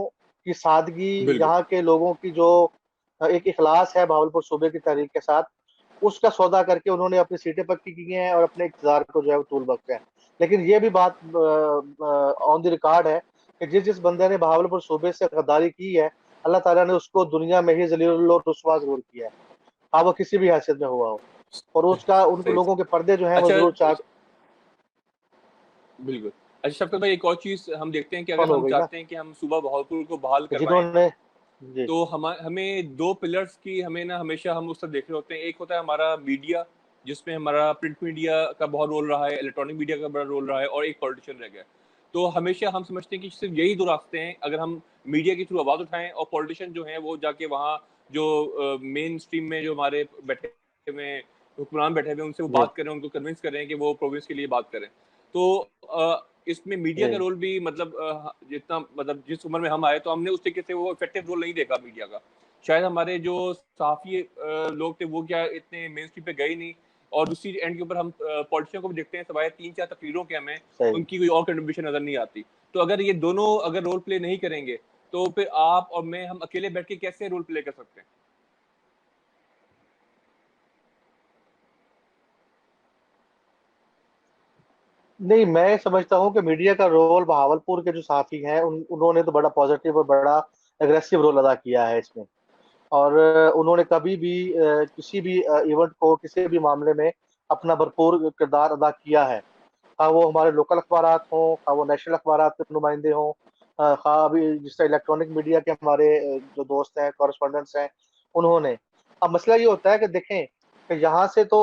[SPEAKER 2] की सादगी,
[SPEAKER 1] बिल्कुल।
[SPEAKER 2] यहाँ के लोगों की जो एक इखलास है बहावलपुर सूबे की तहरीक के साथ, उसका सौदा करके उन्होंने अपनी सीटें पक्की की हैं और अपने इक़्तिदार को जो है वो तूल बख्शा है। लेकिन ये भी बात ऑन द रिकॉर्ड है कि जिस जिस बंदे ने बहावलपुर सूबे से गद्दारी की है, अल्लाह ताला ने उसको दुनिया में ही ज़लील और रुस्वा ज़रूर किया है, हाँ वो किसी भी हैसियत में हुआ हो, और उसका उन
[SPEAKER 1] सही।
[SPEAKER 2] लोगों के पर्दे जो हैं वो
[SPEAKER 1] अच्छा,
[SPEAKER 2] जरूर चाक
[SPEAKER 1] बिल्कुल। अच्छा शफ़क़त भाई, एक और चीज़ हम देखते हैं कि अगर
[SPEAKER 2] हो
[SPEAKER 1] हम
[SPEAKER 2] गई ना,
[SPEAKER 1] चाहते हैं कि हम सूबा बहावलपुर को बहाल करवाएँ,
[SPEAKER 2] जिन्होंने जी
[SPEAKER 1] तो हमें 2 पिलर्स की हमें ना हमेशा हम उस तरफ देख रहे होते हैं। एक होता है हमारा मीडिया, जिसमें हमारा प्रिंट मीडिया का बहुत रोल रहा है, इलेक्ट्रॉनिक मीडिया का बड़ा रोल रहा है, और एक पॉलिटिशियन रह गया है। तो हमेशा हम समझते हैं कि सिर्फ़ यही 2 रास्ते हैं, अगर हम मीडिया के थ्रू आवाज़ उठाएँ और पॉलिटिशियन जो हैं वो जाके वहाँ जो मेन स्ट्रीम में जो हमारे बैठे हुए हैं, हुक्मरान बैठे हुए हैं, उनसे वो
[SPEAKER 2] जी
[SPEAKER 1] बात करें, उनको कन्विंस करें कि वो प्रोविंस के लिए बात करें। तो इसमें मीडिया का
[SPEAKER 2] जी
[SPEAKER 1] रोल भी मतलब जितना मतलब जिस उम्र में हम आए तो हमने उस तरीके से वो इफेक्टिव रोल नहीं देखा मीडिया का। शायद हमारे जो सहाफ़ी लोग थे वो क्या इतने मेन स्ट्रीम पे गए नहीं, और दूसरी एंड के ऊपर हम पॉलिटिशियन को भी देखते हैं, सिवाय 3-4 तकरीरों के हमें
[SPEAKER 2] सही।
[SPEAKER 1] उनकी कोई और कंट्रीब्यूशन नज़र नहीं आती। तो अगर ये दोनों अगर रोल प्ले नहीं करेंगे, तो फिर आप और मैं हम अकेले बैठ के कैसे रोल प्ले कर सकते हैं?
[SPEAKER 2] नहीं, मैं समझता हूँ कि मीडिया का रोल, बहावलपुर के जो सहाफ़ी हैं उन्होंने तो बड़ा पॉजिटिव और बड़ा एग्रेसिव रोल अदा किया है इसमें। और उन्होंने कभी भी किसी भी इवेंट को, किसी भी मामले में अपना भरपूर किरदार अदा किया है। हाँ वो हमारे लोकल अखबारात हों, हाँ वो नेशनल अखबारात के नुमाइंदे हों, हाँ अभी जिस तरह इलेक्ट्रॉनिक मीडिया के हमारे जो दोस्त हैं, कॉरेस्पॉन्डेंट्स हैं, उन्होंने। अब मसला ये होता है कि देखें कि यहाँ से तो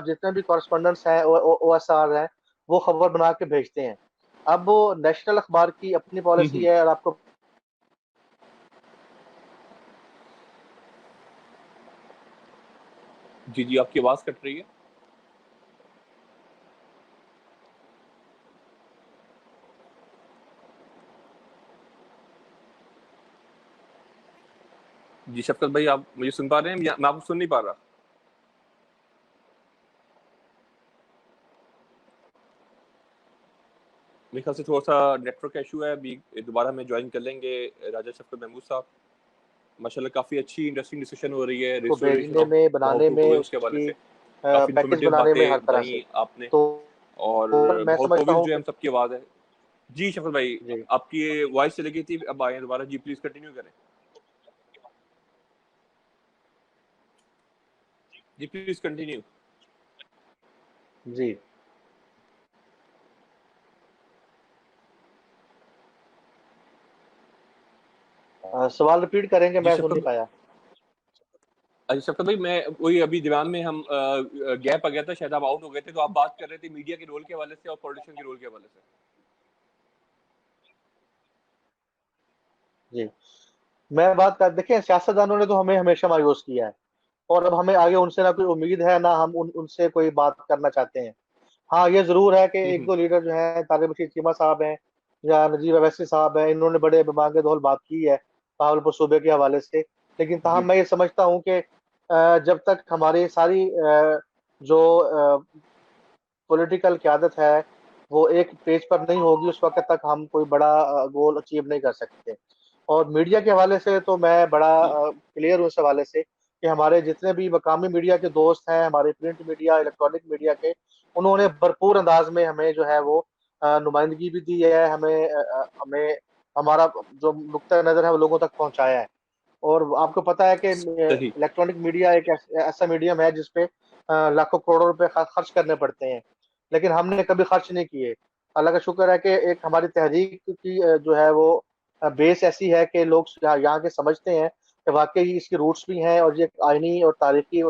[SPEAKER 2] जितने भी कॉरेस्पॉन्डेंट्स हैं, OSR हैं, वो खबर बना के भेजते हैं। अब वो नेशनल अखबार की अपनी पॉलिसी है, और आपको
[SPEAKER 1] जी, जी, आपकी आवाज़ कट रही है। जी, शफ़क़त भाई, आप मुझे सुन पा रहे हैं या मैं आपको सुन नहीं पा रहा? मेरे ख्याल से थोड़ा-सा नेटवर्क का इश्यू है, अभी दोबारा हमें जॉइन कर लेंगे राजा शफ़क़त महमूद साहब। माशाल्लाह काफ़ी अच्छी इंटरेस्टिंग डिस्कशन हो रही है
[SPEAKER 2] को
[SPEAKER 1] रिस्टोरेशन
[SPEAKER 2] भेजने
[SPEAKER 1] ऑफ
[SPEAKER 2] में, बनाने
[SPEAKER 1] बहावलपुर
[SPEAKER 2] में,
[SPEAKER 1] प्रोविंस के हवाले
[SPEAKER 2] उसकी
[SPEAKER 1] से। काफ़ी
[SPEAKER 2] पैकेज
[SPEAKER 1] इन्फॉर्मेटिव
[SPEAKER 2] बनाने में, हर
[SPEAKER 1] बातें
[SPEAKER 2] तरह
[SPEAKER 1] बताई
[SPEAKER 2] से।
[SPEAKER 1] आपने,
[SPEAKER 2] तो
[SPEAKER 1] और
[SPEAKER 2] मैं
[SPEAKER 1] बहुत
[SPEAKER 2] समझता
[SPEAKER 1] प्रोविंस
[SPEAKER 2] हूँ
[SPEAKER 1] जो है
[SPEAKER 2] कि
[SPEAKER 1] हम सबकी आवाज़ है। जी, शफ़क़त भाई,
[SPEAKER 2] जी
[SPEAKER 1] आपकी वॉइस चली गई थी, अब आए हैं दोबारा। जी, प्लीज़ कंटिन्यू करें। जी, प्लीज़ कंटिन्यू।
[SPEAKER 2] जी सवाल रिपीट करेंगे,
[SPEAKER 1] जी,
[SPEAKER 2] मैं सुन नहीं
[SPEAKER 1] शफ़क़त
[SPEAKER 2] पाया।
[SPEAKER 1] अच्छा शफ़क़त भाई, मैं वही अभी दिमाग में हम गैप आ गया था, शायद आप आउट हो गए थे, तो आप बात कर रहे थे मीडिया के रोल के हवाले से और पॉलिटिशियन के रोल के हवाले से।
[SPEAKER 2] जी, मैं बात कर, देखें सियासतदानों ने तो हमें हमेशा मायूस किया है, और अब हमें आगे उनसे ना कोई उम्मीद है, ना हम उनसे कोई बात करना चाहते हैं। हाँ, ये जरूर है कि एक दो लीडर जो हैं, तारिक बशीर चीमा साहब हैं या नजीब अवैसी साहब हैं, इन्होंने बड़े बेबाक दौल बात की है बहावलपुर सूबे के हवाले से। लेकिन ताहम
[SPEAKER 1] जी
[SPEAKER 2] मैं ये समझता हूँ कि जब तक हमारी सारी जो पॉलिटिकल क्यादत है वो एक पेज पर नहीं होगी, उस वक्त तक हम कोई बड़ा गोल अचीव नहीं कर सकते। और मीडिया के हवाले से तो मैं बड़ा
[SPEAKER 1] जी
[SPEAKER 2] क्लियर हूँ इस हवाले से कि हमारे जितने भी मकामी मीडिया के दोस्त हैं, हमारे प्रिंट मीडिया, इलेक्ट्रॉनिक मीडिया के, उन्होंने भरपूर अंदाज में हमें जो है वो नुमाइंदगी भी दी है, हमें हमारा जो नुक्ता नज़र है वो लोगों तक पहुंचाया है। और आपको पता है कि
[SPEAKER 1] सही
[SPEAKER 2] इलेक्ट्रॉनिक मीडिया एक ऐसा मीडियम है जिसपे लाखों करोड़ों रुपए खर्च करने पड़ते हैं, लेकिन हमने कभी खर्च नहीं किए। अल्लाह का शुक्र है कि एक हमारी तहरीक की जो है वो बेस ऐसी है कि लोग यहाँ के समझते हैं कि वाकई इसकी रूट्स भी हैं, और ये एक आइनी और तारीखी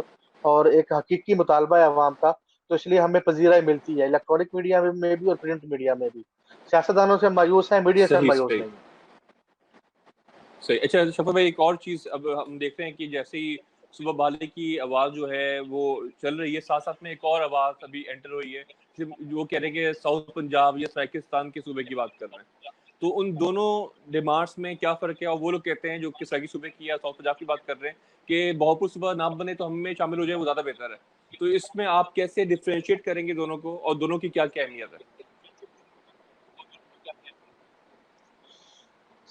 [SPEAKER 2] और एक हकीकी मुतालबा है अवाम का। तो इसलिए हमें पजीराई मिलती है इलेक्ट्रॉनिक मीडिया में भी और प्रिंट मीडिया में भी। सियासतदानों से मायूस है, मीडिया से हम
[SPEAKER 1] सही
[SPEAKER 2] मायूस
[SPEAKER 1] सही
[SPEAKER 2] नहीं है।
[SPEAKER 1] सही। अच्छा शफा भाई, एक और चीज अब हम देख रहे हैं कि जैसे ही सुबह बाले की आवाज जो है वो चल रही है, साथ साथ में एक और आवाज अभी एंटर हुई है जो कह रहे हैं कि साउथ पंजाब या पाकिस्तान के सूबे की बात कर रहे हैं। तो उन दोनों डिमांड्स में क्या फर्क है? और वो लोग कहते हैं जो कि सगी सूबे की या साउथ पंजाब की बात कर रहे हैं कि बहावलपुर सूबा ना बने तो हमें शामिल हो जाए, वो ज्यादा बेहतर है। तो इसमें आप कैसे डिफ्रेंशिएट करेंगे दोनों को, और दोनों की क्या क्या अहमियत है?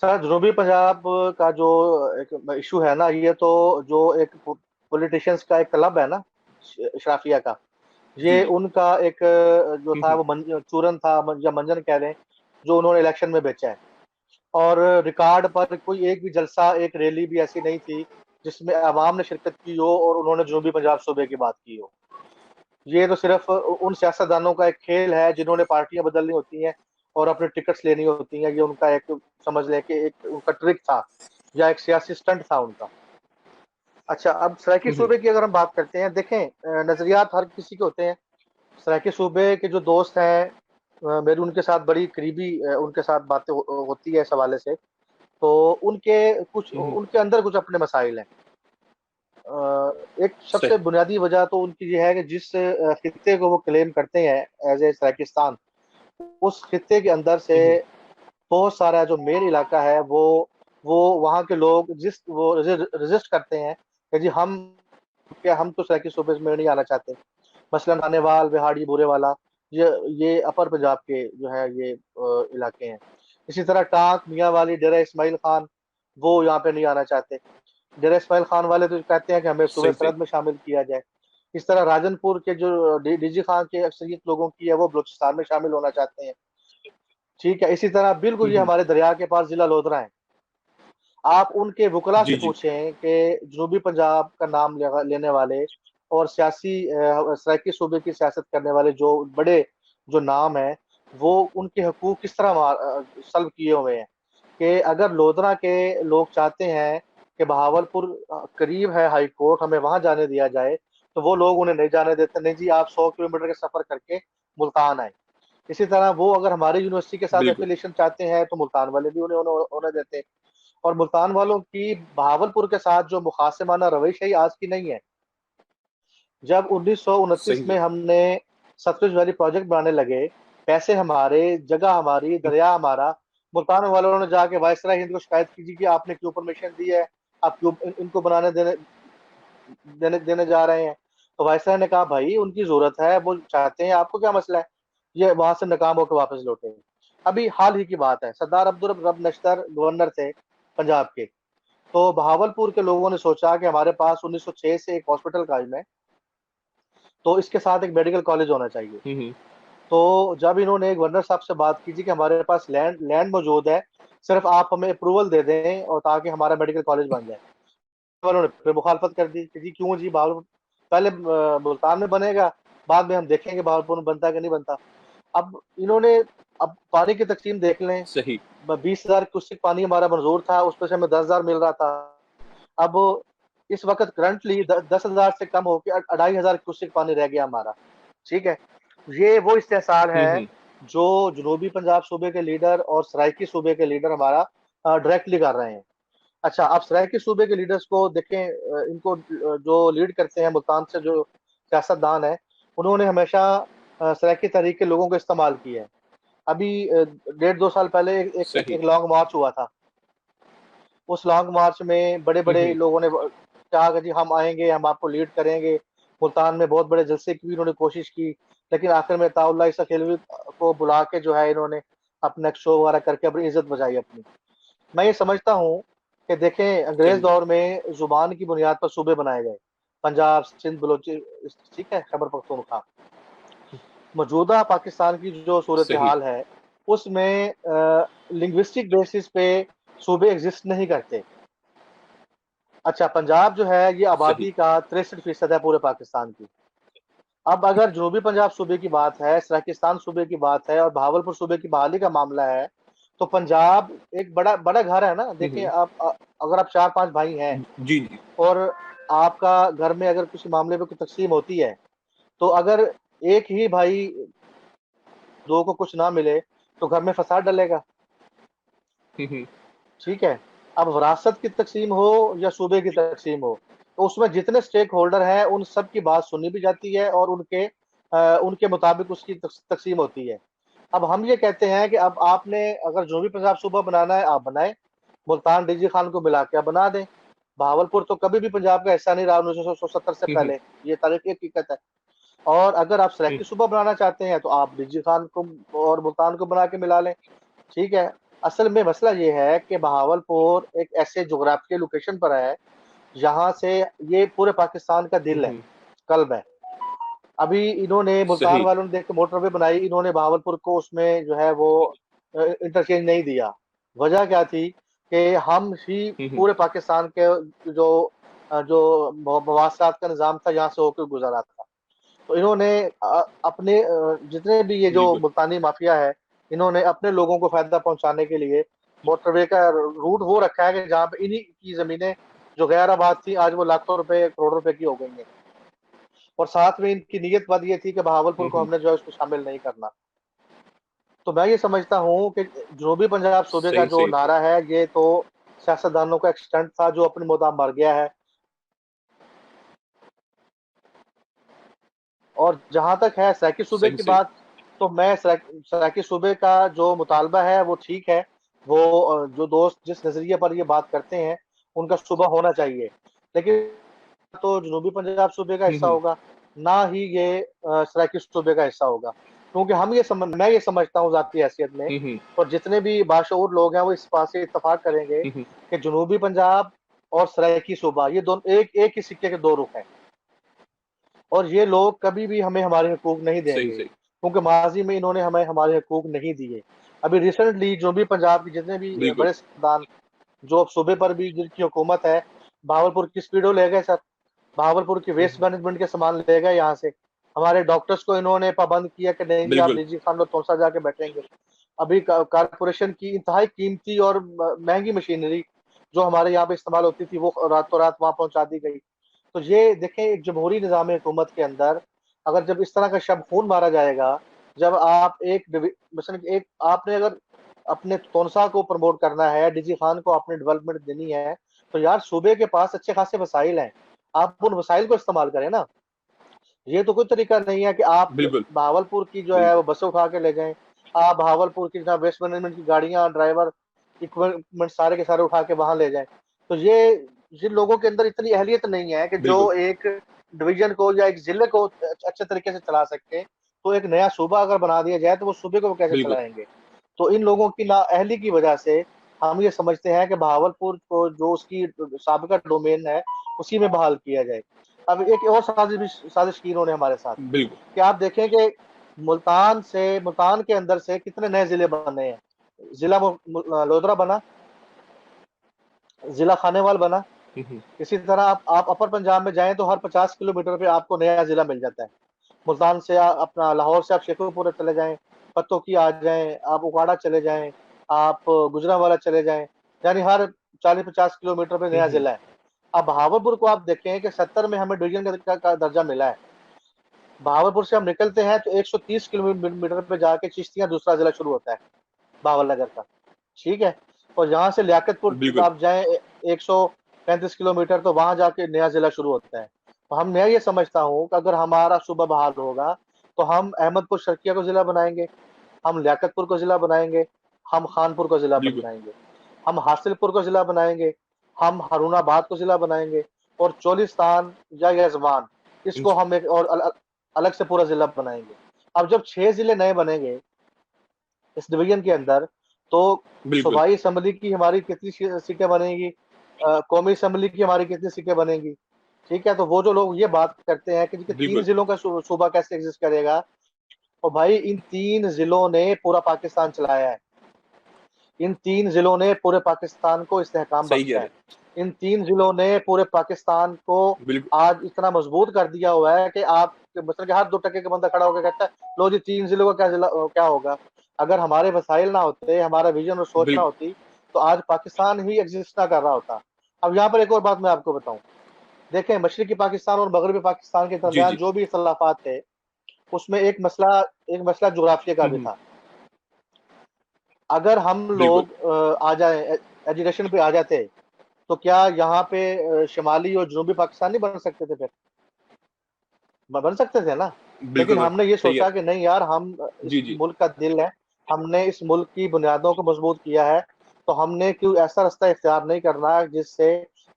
[SPEAKER 2] सर, जनूबी पंजाब का जो एक इशू है ना, ये तो जो एक पॉलिटिशियंस का एक क्लब है ना, शराफिया का,
[SPEAKER 1] जी
[SPEAKER 2] ये
[SPEAKER 1] जी।
[SPEAKER 2] उनका एक जो था वो चूरन था, या मंजन कह लें, जो उन्होंने इलेक्शन में बेचा है। और रिकॉर्ड पर कोई एक भी जलसा, एक रैली भी ऐसी नहीं थी जिसमें अवाम ने शिरकत की हो और उन्होंने जनूबी पंजाब सूबे की बात की हो। ये तो सिर्फ उन सियासतदानों का एक खेल है जिन्होंने पार्टियां बदलनी होती हैं और अपने टिकट्स लेनी होती हैं। ये उनका एक, समझ लें कि एक उनका ट्रिक था, या एक सियासी स्टंट था उनका। अच्छा, अब सराकी सूबे की अगर हम बात करते हैं, देखें नजरियात हर किसी के होते हैं। सराकी सूबे के जो दोस्त हैं, मेरी उनके साथ बड़ी करीबी उनके साथ बातें होती है इस हवाले से। तो उनके अंदर कुछ अपने मसाइल हैं। एक सबसे
[SPEAKER 1] सही।
[SPEAKER 2] बुनियादी वजह तो उनकी ये है कि जिस खित्ते को वो क्लेम करते हैं एज ए सराकिस्तान, उस खित्ते के अंदर से बहुत सारा जो मेन इलाका है वो वहाँ के लोग जिस वो रेजिस्ट करते हैं कि जी हम तो सराकी सूबे में नहीं आना चाहते। मसलन आनेवाल, बिहाड़ी, बुरेवाला, ये अपर पंजाब के जो है ये इलाके हैं। इसी तरह टांक, मियांवाली, डेरा इस्माइल खान, वो यहाँ पे नहीं आना चाहते। डेरा इस्माइल खान वाले तो कहते हैं कि हमें सूबे
[SPEAKER 1] सही सही।
[SPEAKER 2] सरहद में शामिल किया जाए। इस तरह राजनपुर के जो डीजी खान के अक्सरियत लोगों की है, वो बलूचिस्तान में शामिल होना चाहते हैं। ठीक है, इसी तरह बिल्कुल ये हमारे दरिया के पास जिला लोधरा है। आप उनके वुकला
[SPEAKER 1] जी
[SPEAKER 2] से
[SPEAKER 1] जी।
[SPEAKER 2] पूछें कि जनूबी पंजाब का नाम लेने वाले और सियासी सराकी सूबे की सियासत करने वाले जो बड़े जो नाम हैं, वो उनके हकूक किस तरह सल्ब किए हुए हैं। कि अगर लोधरा के लोग चाहते हैं कि बहावलपुर करीब है हाई कोर्ट, हमें वहां जाने दिया जाए, तो वो लोग उन्हें नहीं जाने देते। नहीं जी, आप 100 किलोमीटर का सफर करके मुल्तान आए। इसी तरह वो अगर हमारी यूनिवर्सिटी के साथ
[SPEAKER 1] बिल्कुल।
[SPEAKER 2] एफिलिएशन चाहते हैं तो मुल्तान वाले भी उन्हें देते। और मुल्तान वालों की बहावलपुर के साथ जो मुखासिमाना रवैश है, ये आज की नहीं है। जब 1929
[SPEAKER 1] सही
[SPEAKER 2] में
[SPEAKER 1] सही।
[SPEAKER 2] हमने सतलुज वैली प्रोजेक्ट बनाने लगे, पैसे हमारे, जगह हमारी, दरिया हमारा, मुल्तान वालों ने जाके वायसराय हिंद को शिकायत की जी कि आपने क्यों परमिशन दी है, आप क्यों इनको बनाने देने देने देने जा रहे हैं। तो वायसराय ने कहा भाई उनकी जरूरत है, वो चाहते हैं, आपको क्या मसला है। ये वहां से नाकाम होकर वापस लौटे। अभी हाल ही की बात है, सरदार अब्दुल रब नश्तर गवर्नर थे पंजाब के। तो बहावलपुर के लोगों ने सोचा कि हमारे पास 1906 से एक हॉस्पिटल कायम है, तो इसके साथ एक मेडिकल कॉलेज होना चाहिए। तो जब इन्होंने गवर्नर साहब से बात की थी कि हमारे पास लैंड लैंड मौजूद है, सिर्फ आप हमें अप्रूवल दे दें और ताकि हमारा मेडिकल कॉलेज बन जाए, वालों ने फिर मुखालफत कर दी कि जी क्यों जी, बहावलपुर पहले मुल्तान में बनेगा, बाद में हम देखेंगे बहावलपुर में बनता है कि नहीं बनता। अब इन्होंने, अब पानी की तकसीम देख लें,
[SPEAKER 1] सही
[SPEAKER 2] 20,000 क्यूसेक पानी हमारा मंजूर था, उस पर से हमें 10,000 मिल रहा था। अब इस वक्त करंटली 10,000 से कम होकर 2,500 क्यूसेक पानी रह गया हमारा। ठीक है, ये वो इस्तेहसाल है जो जनूबी पंजाब सूबे के लीडर और सराइकी सूबे के लीडर हमारा डायरेक्टली कर रहे हैं। अच्छा, आप सराइकी सूबे के लीडर्स को देखें, इनको जो लीड करते हैं मुल्तान से जो सियासतदान है, उन्होंने हमेशा सराइकी तहरीक के लोगों को इस्तेमाल किया है। अभी 1.5-2 साल पहले एक
[SPEAKER 1] सही।
[SPEAKER 2] लॉन्ग मार्च हुआ था। उस लॉन्ग मार्च में बड़े बड़े लोगों ने कहा कि जी हम आएंगे, हम आपको लीड करेंगे। मुल्तान में बहुत बड़े जलसे की भी इन्होंने कोशिश की, लेकिन आखिर में ताउल्लाह ईसा खिलवी को बुला के जो है इन्होंने अपना एक शो वगैरह करके अपनी इज्जत बचाई अपनी। मैं ये समझता हूँ कि देखें, अंग्रेज
[SPEAKER 1] सही।
[SPEAKER 2] दौर में जुबान की बुनियाद पर सूबे बनाए गए, पंजाब, सिंध, बलोची, ठीक है, खैबर पख्तूनख्वा। मौजूदा पाकिस्तान की जो सूरत
[SPEAKER 1] सही।
[SPEAKER 2] हाल है, उसमें लिंग्विस्टिक बेसिस पे सूबे एग्जिस्ट नहीं करते। अच्छा, पंजाब जो है ये
[SPEAKER 1] सही।
[SPEAKER 2] आबादी का 63% है पूरे पाकिस्तान की। अब अगर जनूबी पंजाब सूबे की बात है, सराकिस्तान सूबे की बात है और बहावलपुर सूबे की बहाली का मामला है, तो पंजाब एक बड़ा बड़ा घर है ना। देखिए आप, अगर आप 4-5 भाई हैं
[SPEAKER 1] जी जी।
[SPEAKER 2] और आपका घर में अगर किसी मामले में कोई तकसीम होती है, तो अगर एक ही भाई दो को कुछ ना मिले तो घर में फसाद डलेगा। ठीक है। अब विरासत की तकसीम हो या सूबे की तकसीम हो, तो उसमें जितने स्टेक होल्डर हैं उन सब की बात सुनी भी जाती है और उनके मुताबिक उसकी तकसीम होती है। अब हम ये कहते हैं कि अब आपने अगर जो भी पंजाब सूबा बनाना है आप बनाएं, मुल्तान डीजी खान को मिला के आप बना दें। बहावलपुर तो कभी भी पंजाब का हिस्सा नहीं रहा 1970 से पहले, ये तारीख की हकीकत है। और अगर आप सराइकी सूबा बनाना चाहते हैं तो आप डीजी खान को और मुल्तान को बना के मिला लें। ठीक है। असल में मसला ये है कि बहावलपुर एक ऐसे जोग्राफिकल लोकेशन पर है जहां से ये पूरे पाकिस्तान का दिल है, कल्ब है। अभी इन्होंने मुल्तान
[SPEAKER 1] सही।
[SPEAKER 2] वालों ने देख के मोटरवे बनाई, इन्होंने बहावलपुर को उसमें जो है वो इंटरचेंज नहीं दिया। वजह क्या थी कि हम ही पूरे पाकिस्तान के जो मवासलात का निज़ाम था यहाँ से होकर गुजरा था। तो इन्होंने अपने जितने भी ये जो
[SPEAKER 1] बिल्कुल।
[SPEAKER 2] मुल्तानी माफिया है, इन्होंने अपने लोगों को फायदा पहुंचाने के लिए मोटरवे का रूट वो रखा है कि जहाँ पे इन्हीं की जमीनें जो गैर आबाद थी आज वो लाखों रुपए करोड़ों रुपए की हो गई हैं। और साथ में इनकी नीयत बद ये थी कि बहावलपुर को हमने जो है उसको शामिल नहीं करना। तो मैं ये समझता हूँ कि जनूबी पंजाब सूबे का
[SPEAKER 1] सही
[SPEAKER 2] जो
[SPEAKER 1] सही सही।
[SPEAKER 2] नारा है ये तो सियासतदानों का एक स्टंट था जो अपनी मुद्दा मर गया है। और जहां तक है सराकी सूबे
[SPEAKER 1] सही
[SPEAKER 2] की
[SPEAKER 1] सही।
[SPEAKER 2] बात, तो मैं सराकी सूबे का जो मुतालबा है वो ठीक है। वो जो दोस्त जिस नजरिए पर ये बात करते हैं उनका सूबा होना चाहिए, लेकिन तो जनूबी पंजाब सूबे का हिस्सा होगा, ना ही ये सराकी सूबे का हिस्सा होगा। क्योंकि मैं ये समझता हूँ ज़ाती हैसियत में, और जितने भी बाशऊर लोग हैं वो इस बात से इत्तफाक करेंगे कि जनूबी पंजाब और सराकी सूबा ये दोनों एक एक ही सिक्के के दो रुख हैं। और ये लोग कभी भी हमें हमारे हकूक नहीं
[SPEAKER 1] सही
[SPEAKER 2] देंगे,
[SPEAKER 1] सही।
[SPEAKER 2] क्योंकि माजी में इन्होंने हमें हमारे हकूक नहीं दिए। अभी रिसेंटली जो भी पंजाब के जितने भी
[SPEAKER 1] बिल्कुल।
[SPEAKER 2] बड़े सियासतदान जो अब सूबे पर भी जिनकी हुकूमत है, भावलपुर की स्पीडो ले गए सर, भावलपुर की वेस्ट मैनेजमेंट के सामान ले गए यहाँ से। हमारे डॉक्टर्स को इन्होंने पाबंद किया कि नहीं जी आप
[SPEAKER 1] बिल्कुल।
[SPEAKER 2] निजी खान में तोसा जाके बैठेंगे। अभी कारपोरेशन की इंतहाई कीमती और महंगी मशीनरी जो हमारे यहाँ पे इस्तेमाल होती थी वो रातों रात वहां पहुंचा दी गई। तो ये देखें, एक जमहूरी निज़ाम हुकूमत के अंदर अगर जब इस तरह का शब खून मारा जाएगा, जब आप मसलन एक आपने अगर अपने तोनसा को प्रमोट करना है, डीजी खान को आपने डेवलपमेंट देनी है, तो यार सूबे के पास अच्छे खासे वसाइल हैं, आप उन वसाइल को इस्तेमाल करें ना। ये तो कोई तरीका नहीं है कि आप
[SPEAKER 1] बिल्कुल।
[SPEAKER 2] बहावलपुर की जो है वो
[SPEAKER 1] बिल्कुल।
[SPEAKER 2] बसें उठा के ले जाएं। आप बहावलपुर की जहाँ वेस्ट मैनेजमेंट की गाड़ियां, ड्राइवर, इक्विपमेंट सारे के सारे उठा के वहां ले जाएं। तो ये जिन लोगों के अंदर इतनी अहलियत नहीं है कि जो
[SPEAKER 1] बिल्कुल।
[SPEAKER 2] एक डिवीजन को या एक जिले को अच्छे तरीके से चला सके, तो एक नया सूबा अगर बना दिया जाए तो वो सूबे को वो कैसे
[SPEAKER 1] बिल्कुल।
[SPEAKER 2] चलाएंगे। तो इन लोगों की नाअहली की वजह से हम ये समझते हैं कि बहावलपुर को जो उसकी साबिका डोमेन है उसी में बहाल किया जाए। अब एक और साजिश की इन्होंने हमारे साथ,
[SPEAKER 1] बिल्कुल।
[SPEAKER 2] कि आप देखें कि मुल्तान के अंदर से कितने नए जिले बने हैं। जिला लोधरा बना, जिला खानेवाल बना। इसी तरह आप अपर पंजाब में जाएं तो हर 50 किलोमीटर पे आपको नया जिला मिल जाता है। मुल्तान से अपना लाहौर से आप शेखुपुरा चले जाएं, पत्तोकी आ जाएं, आप उकाड़ा चले जाएं, आप गुजरांवाला चले जाएं, यानी हर 40-50 किलोमीटर पे नया जिला है। अब बहावलपुर को आप देखें कि 70 में हमें डिवीजन का दर्जा मिला है। बहावलपुर से हम निकलते हैं तो 130 किलोमीटर पे जाके चिश्तियां दूसरा जिला शुरू होता है, बावल नगर का। ठीक है। और यहाँ से लियाकतपुर
[SPEAKER 1] बिल्कुल
[SPEAKER 2] आप जाएं 135 किलोमीटर, तो वहां जाके नया जिला शुरू होता है। तो मैं ये समझता हूँ कि अगर हमारा सूबा बहाल होगा तो हम अहमदपुर शर्किया को जिला बनाएंगे, हम लियाकतपुर को जिला बनाएंगे, हम खानपुर को जिला
[SPEAKER 1] बिल्कुल
[SPEAKER 2] बनाएंगे, हम हासिलपुर को जिला बनाएंगे, हम हारूनाबाद को जिला बनाएंगे, और चोलिस्तान या यजमान इसको
[SPEAKER 1] इंश-
[SPEAKER 2] हम एक और अलग से पूरा जिला बनाएंगे। अब जब 6 जिले नए बनेंगे इस डिवीजन के अंदर, तो
[SPEAKER 1] बिल्कुल
[SPEAKER 2] सूबाई असम्बली की हमारी कितनी सीटें बनेंगी, कौमी असम्बली की हमारी कितनी सीटें बनेंगी। ठीक है, तो वो जो लोग ये बात करते हैं कि जी कि 3
[SPEAKER 1] बिल्कुल
[SPEAKER 2] जिलों का सूबा कैसे एग्जिस्ट करेगा, और भाई इन 3 जिलों ने पूरा पाकिस्तान चलाया है, इन 3 जिलों ने पूरे पाकिस्तान को इस्तेहकाम
[SPEAKER 1] सही कह
[SPEAKER 2] बख्शा
[SPEAKER 1] रहे
[SPEAKER 2] है,
[SPEAKER 1] हैं।
[SPEAKER 2] इन 3 जिलों ने पूरे पाकिस्तान को
[SPEAKER 1] बिल्कुल
[SPEAKER 2] आज इतना मजबूत कर दिया हुआ है कि आप मतलब कि हर 2 टके का बंदा खड़ा होकर कहता है लो जी 3 जिलों का क्या जिला क्या होगा। अगर हमारे वसाइल ना होते, हमारा विजन और सोच ना
[SPEAKER 1] बिल्कुल
[SPEAKER 2] होती, तो आज पाकिस्तान ही एग्जिस्ट ना कर रहा होता। अब यहाँ पर एक और बात मैं आपको बताऊं, देखें मशरकी पाकिस्तान और मगरबी पाकिस्तान के
[SPEAKER 1] जी
[SPEAKER 2] दरमियान
[SPEAKER 1] जी
[SPEAKER 2] जो भी इख्तलाफात थे, उसमें एक मसला जुग्राफिया का भी
[SPEAKER 1] हम्म,
[SPEAKER 2] था। अगर हम
[SPEAKER 1] बिल्कुल
[SPEAKER 2] लोग आ जाए एजुकेशन पे आ जाते, तो क्या यहाँ पे शिमाली और जनूबी पाकिस्तान नहीं बन सकते थे? फिर बन सकते थे ना। लेकिन
[SPEAKER 1] बिल्कुल
[SPEAKER 2] हमने ये
[SPEAKER 1] सही है।
[SPEAKER 2] सोचा कि नहीं यार, हम इस
[SPEAKER 1] जी जी
[SPEAKER 2] मुल्क का दिल है, हमने इस मुल्क की बुनियादों को मजबूत किया है, तो हमने क्यों ऐसा रास्ता इख्तियार नहीं करना जिससे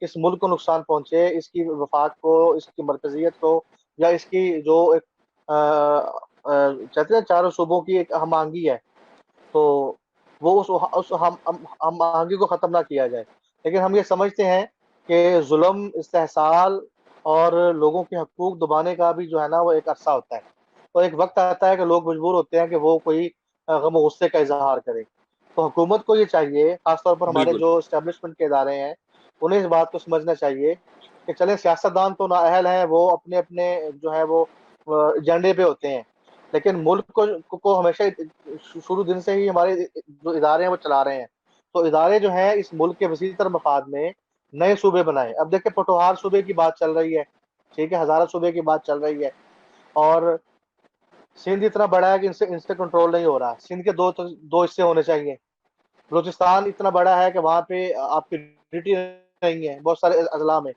[SPEAKER 2] इस मुल्क को नुकसान पहुंचे, इसकी वफाक को, इसकी मरकजियत को, या इसकी जो एक कहते हैं चारों सूबों की एक हम आंगी है, तो वो उस हम आहंगी को खत्म ना किया जाए। लेकिन हम ये समझते हैं कि जुल्म, इस्तेहसाल और लोगों के हकूक दबाने का भी जो है ना वो एक अरसा होता है, तो एक वक्त आता है कि लोग मजबूर होते हैं कि वो कोई गम और गुस्से का इजहार करें। तो हुकूमत को ये चाहिए, खासतौर पर हमारे
[SPEAKER 1] बिल्कुल
[SPEAKER 2] जो इस्टेब्लिशमेंट के इदारे हैं, उन्हें इस बात को समझना चाहिए कि चले सियासतदान तो नाअहल हैं, वो अपने अपने जो है वो एजेंडे पे होते हैं, लेकिन मुल्क को हमेशा शुरू दिन से ही हमारे जो इदारे हैं वो चला रहे हैं। तो इदारे जो हैं इस मुल्क के वसीतर मफाद में नए सूबे बनाए। अब देखिए पोटोहार सूबे की बात चल रही है, ठीक है, हजारा सूबे की बात चल रही है, और सिंध इतना बड़ा है कि इनसे इनसे कंट्रोल नहीं हो रहा। सिंध के दो हिस्से होने चाहिए। बलूचिस्तान इतना बड़ा है कि वहां पे आपकी यूनिटी नहीं है बहुत सारे अजला में।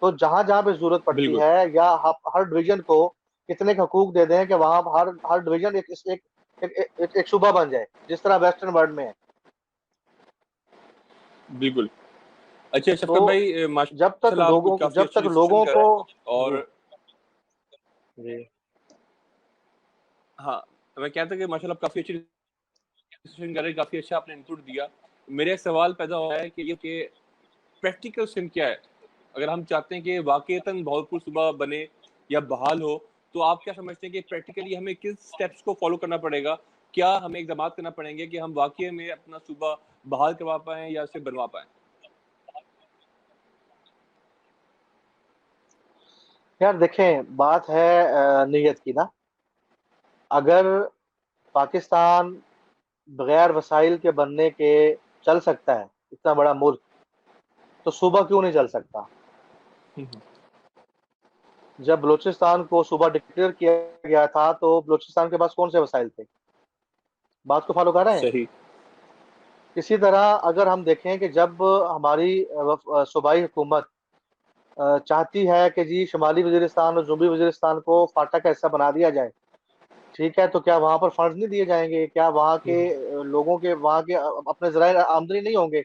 [SPEAKER 2] तो जहां जहां पे जरूरत पड़ती
[SPEAKER 1] बिल्कुल
[SPEAKER 2] है, या हर डिवीजन को इतने हकूक दे दें कि वहां हर हर डिवीजन एक सूबा बन जाए, जिस तरह वेस्टर्न वर्ल्ड में है।
[SPEAKER 1] बिल्कुल। अच्छा
[SPEAKER 2] तो
[SPEAKER 1] शफकत भाई माशाल्लाह आप काफ़ी
[SPEAKER 2] जब
[SPEAKER 1] अच्छी
[SPEAKER 2] तक
[SPEAKER 1] डिस्कशन
[SPEAKER 2] लोगों
[SPEAKER 1] कर
[SPEAKER 2] को
[SPEAKER 1] रहे हैं।
[SPEAKER 2] जी
[SPEAKER 1] और
[SPEAKER 2] जी
[SPEAKER 1] हाँ, मैं कहता कि माशाल्लाह आप काफ़ी अच्छी डिस्कशन कर रहे हैं, काफ़ी अच्छा आपने इनपुट दिया। मेरा एक सवाल पैदा हुआ है कि ये कि प्रैक्टिकल सिंध क्या है? अगर हम चाहते हैं कि वाक़ईतन भावलपुर सूबा बने या बहाल हो, तो आप क्या समझते हैं कि प्रैक्टिकली हमें किस स्टेप्स को फ़ॉलो करना पड़ेगा? क्या हमें इक़दामात करना पड़ेंगे कि हम वाक़ई में अपना सूबा बहाल करवा पाएँ या उसे बनवा पाएँ?
[SPEAKER 2] यार देखें, बात है नीयत की ना। अगर पाकिस्तान बगैर वसाइल के बनने के चल सकता है, इतना बड़ा मुल्क, तो सूबा क्यों नहीं चल सकता?
[SPEAKER 1] हुँ, हुँ।
[SPEAKER 2] जब बलूचिस्तान को सूबा डिक्लेयर किया गया था, तो बलूचिस्तान के पास कौन से वसाइल थे? बात को फॉलो कर रहे हैं?
[SPEAKER 1] सही।
[SPEAKER 2] इसी तरह अगर हम देखें कि जब हमारी सूबाई हुकूमत चाहती है कि जी शुमाली वजीरिस्तान और जनूबी वजीरिस्तान को फाटा का हिस्सा बना दिया जाए, ठीक है, तो क्या वहां पर फंड नहीं दिए जाएंगे? क्या वहां
[SPEAKER 1] हुँ,
[SPEAKER 2] के
[SPEAKER 1] हुँ।
[SPEAKER 2] लोगों के वहां के अपने जराए आमदनी नहीं होंगे?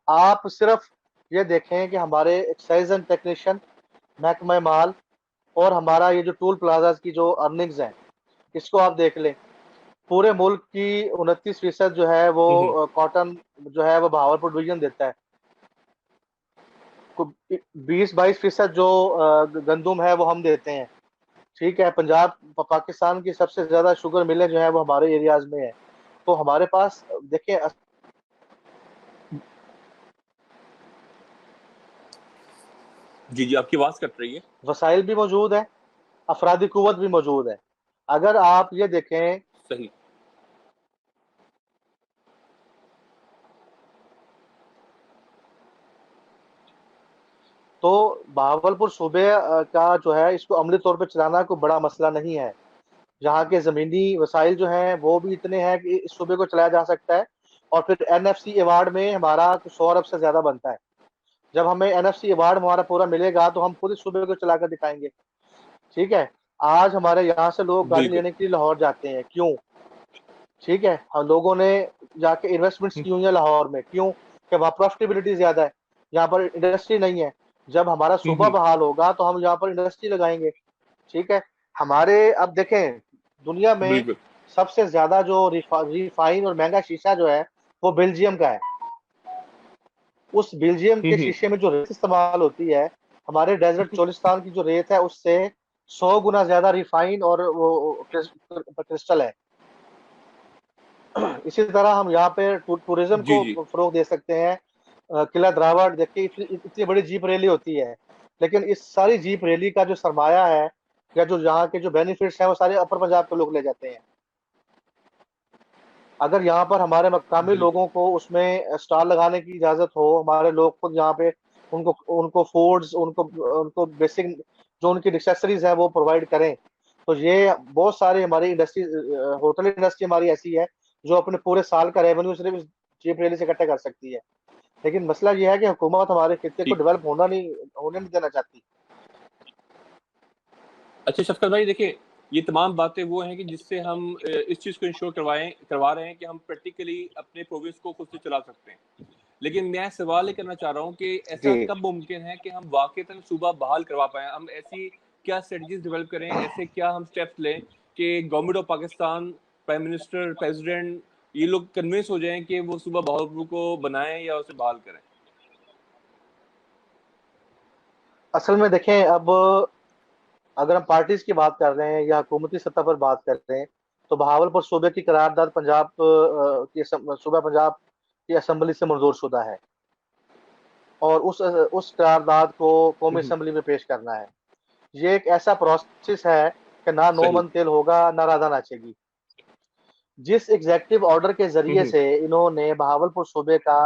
[SPEAKER 2] आप सिर्फ ये देखें कि हमारे एक्साइज एंड टेक्नीशियन, महकमा माल, और हमारा ये जो टूल प्लाजा की जो अर्निंग्स हैं, इसको आप देख लें। पूरे मुल्क की 29% जो है वो
[SPEAKER 1] हुँ, हुँ।
[SPEAKER 2] कॉटन जो है वो बहावलपुर डिवीजन देता है। 20-22% जो गंदुम है वो हम देते हैं। ठीक है, पंजाब पाकिस्तान की सबसे ज्यादा शुगर मिलें जो है वो हमारे एरियाज में है। तो हमारे पास देखिए
[SPEAKER 1] जी, जी, आपकी आवाज़ कट रही है।
[SPEAKER 2] वसाइल भी मौजूद है, अफरादी कुव्वत भी मौजूद है। अगर आप ये देखें,
[SPEAKER 1] सही।
[SPEAKER 2] तो बहावलपुर सूबे का जो है इसको अमली तौर पर चलाना कोई बड़ा मसला नहीं है। यहाँ के जमीनी वसाइल जो हैं वो भी इतने हैं कि इस सूबे को चलाया जा सकता है। और फिर NFC अवार्ड में हमारा कुछ 100 अरब से ज्यादा बनता है। जब हमें NFC अवार्ड हमारा पूरा मिलेगा तो हम खुद इस सूबे को चलाकर दिखाएंगे। ठीक है, आज हमारे यहाँ से लोग गाड़ी
[SPEAKER 1] बिल्कुल।
[SPEAKER 2] लेने के लिए लाहौर जाते हैं, क्यों? ठीक है, हम लोगों ने जाके इन्वेस्टमेंट्स की हुई है लाहौर में, क्यों? कि वहाँ प्रॉफिटेबिलिटी ज्यादा है, यहाँ पर इंडस्ट्री नहीं है। जब हमारा सूबा
[SPEAKER 1] हम्म।
[SPEAKER 2] बहाल होगा तो हम यहाँ पर इंडस्ट्री लगाएंगे। ठीक है, हमारे अब देखें, दुनिया में
[SPEAKER 1] बिल्कुल।
[SPEAKER 2] सबसे ज्यादा जो रिफाइन और महंगा शीशा जो है वो बेल्जियम का है। उस बेल्जियम के
[SPEAKER 1] हम्म।
[SPEAKER 2] शीशे में जो रेत इस्तेमाल होती है, हमारे डेजर्ट चोलिस्तान की जो रेत है उससे 100 गुना ज्यादा रिफाइन और वो क्रिस्टल है। इसी तरह हम यहाँ पे टूरिज्म
[SPEAKER 1] जी जी।
[SPEAKER 2] को फरोग दे सकते हैं। किला द्रावड़ देखिए, इतनी बड़ी जीप रैली होती है, लेकिन इस सारी जीप रैली का जो सरमाया है या जो यहाँ के जो बेनिफिट्स हैं वो सारे अपर पंजाब के लोग ले जाते हैं। अगर यहाँ पर हमारे मकामी
[SPEAKER 1] बिल्कुल।
[SPEAKER 2] लोगों को उसमें स्टॉल लगाने की इजाजत हो, हमारे लोग खुद यहाँ पे उनको उनको फूड्स, उनको उनको बेसिक जो उनकी एक्सेसरीज है वो प्रोवाइड करें, तो ये बहुत सारी हमारी इंडस्ट्री, होटल इंडस्ट्री हमारी ऐसी है जो अपने पूरे साल का रेवेन्यू सिर्फ इस जीप रैली से इकट्ठा कर सकती है। लेकिन मसला ये है कि हुकूमत हमारे खित्ते को
[SPEAKER 1] ठीक।
[SPEAKER 2] डेवलप होने नहीं देना चाहती।
[SPEAKER 1] अच्छा शफकत भाई देखिए, ये तमाम बातें वो हैं कि जिससे हम इस चीज़ को इंश्योर करवा रहे हैं कि हम प्रैक्टिकली अपने प्रोविंस को खुद से चला सकते हैं। लेकिन मैं सवाल ये करना चाह रहा हूँ कि ऐसा
[SPEAKER 2] जी,
[SPEAKER 1] कब मुमकिन है कि हम वाकईतन सूबा बहाल करवा पाएँ? हम ऐसी क्या स्ट्रेटजीज डेवलप करें, ऐसे क्या हम स्टेप्स लें कि government of Pakistan, prime minister, president, ये लोग कन्विंस हो जाएं कि वो सूबा बहावलपुर को बनाएं या उसे बहाल करें?
[SPEAKER 2] असल में देखें, अब अगर हम पार्टीज की बात कर रहे हैं या हुकूमती सतह पर बात कर रहे हैं, तो बहावलपुर सूबे की करारदाद पंजाब सूबा पंजाब की असम्बली से मंजूर शुदा है, और उस करारदाद को कौमी
[SPEAKER 1] हम्म।
[SPEAKER 2] असम्बली में पेश करना है। ये एक ऐसा प्रोसेस है कि ना नो
[SPEAKER 1] सही।
[SPEAKER 2] मन तेल होगा ना राधा नाचेगी। जिस एग्जेक्टिव ऑर्डर के जरिए
[SPEAKER 1] हम्म।
[SPEAKER 2] से इन्होंने बहावलपुर सूबे का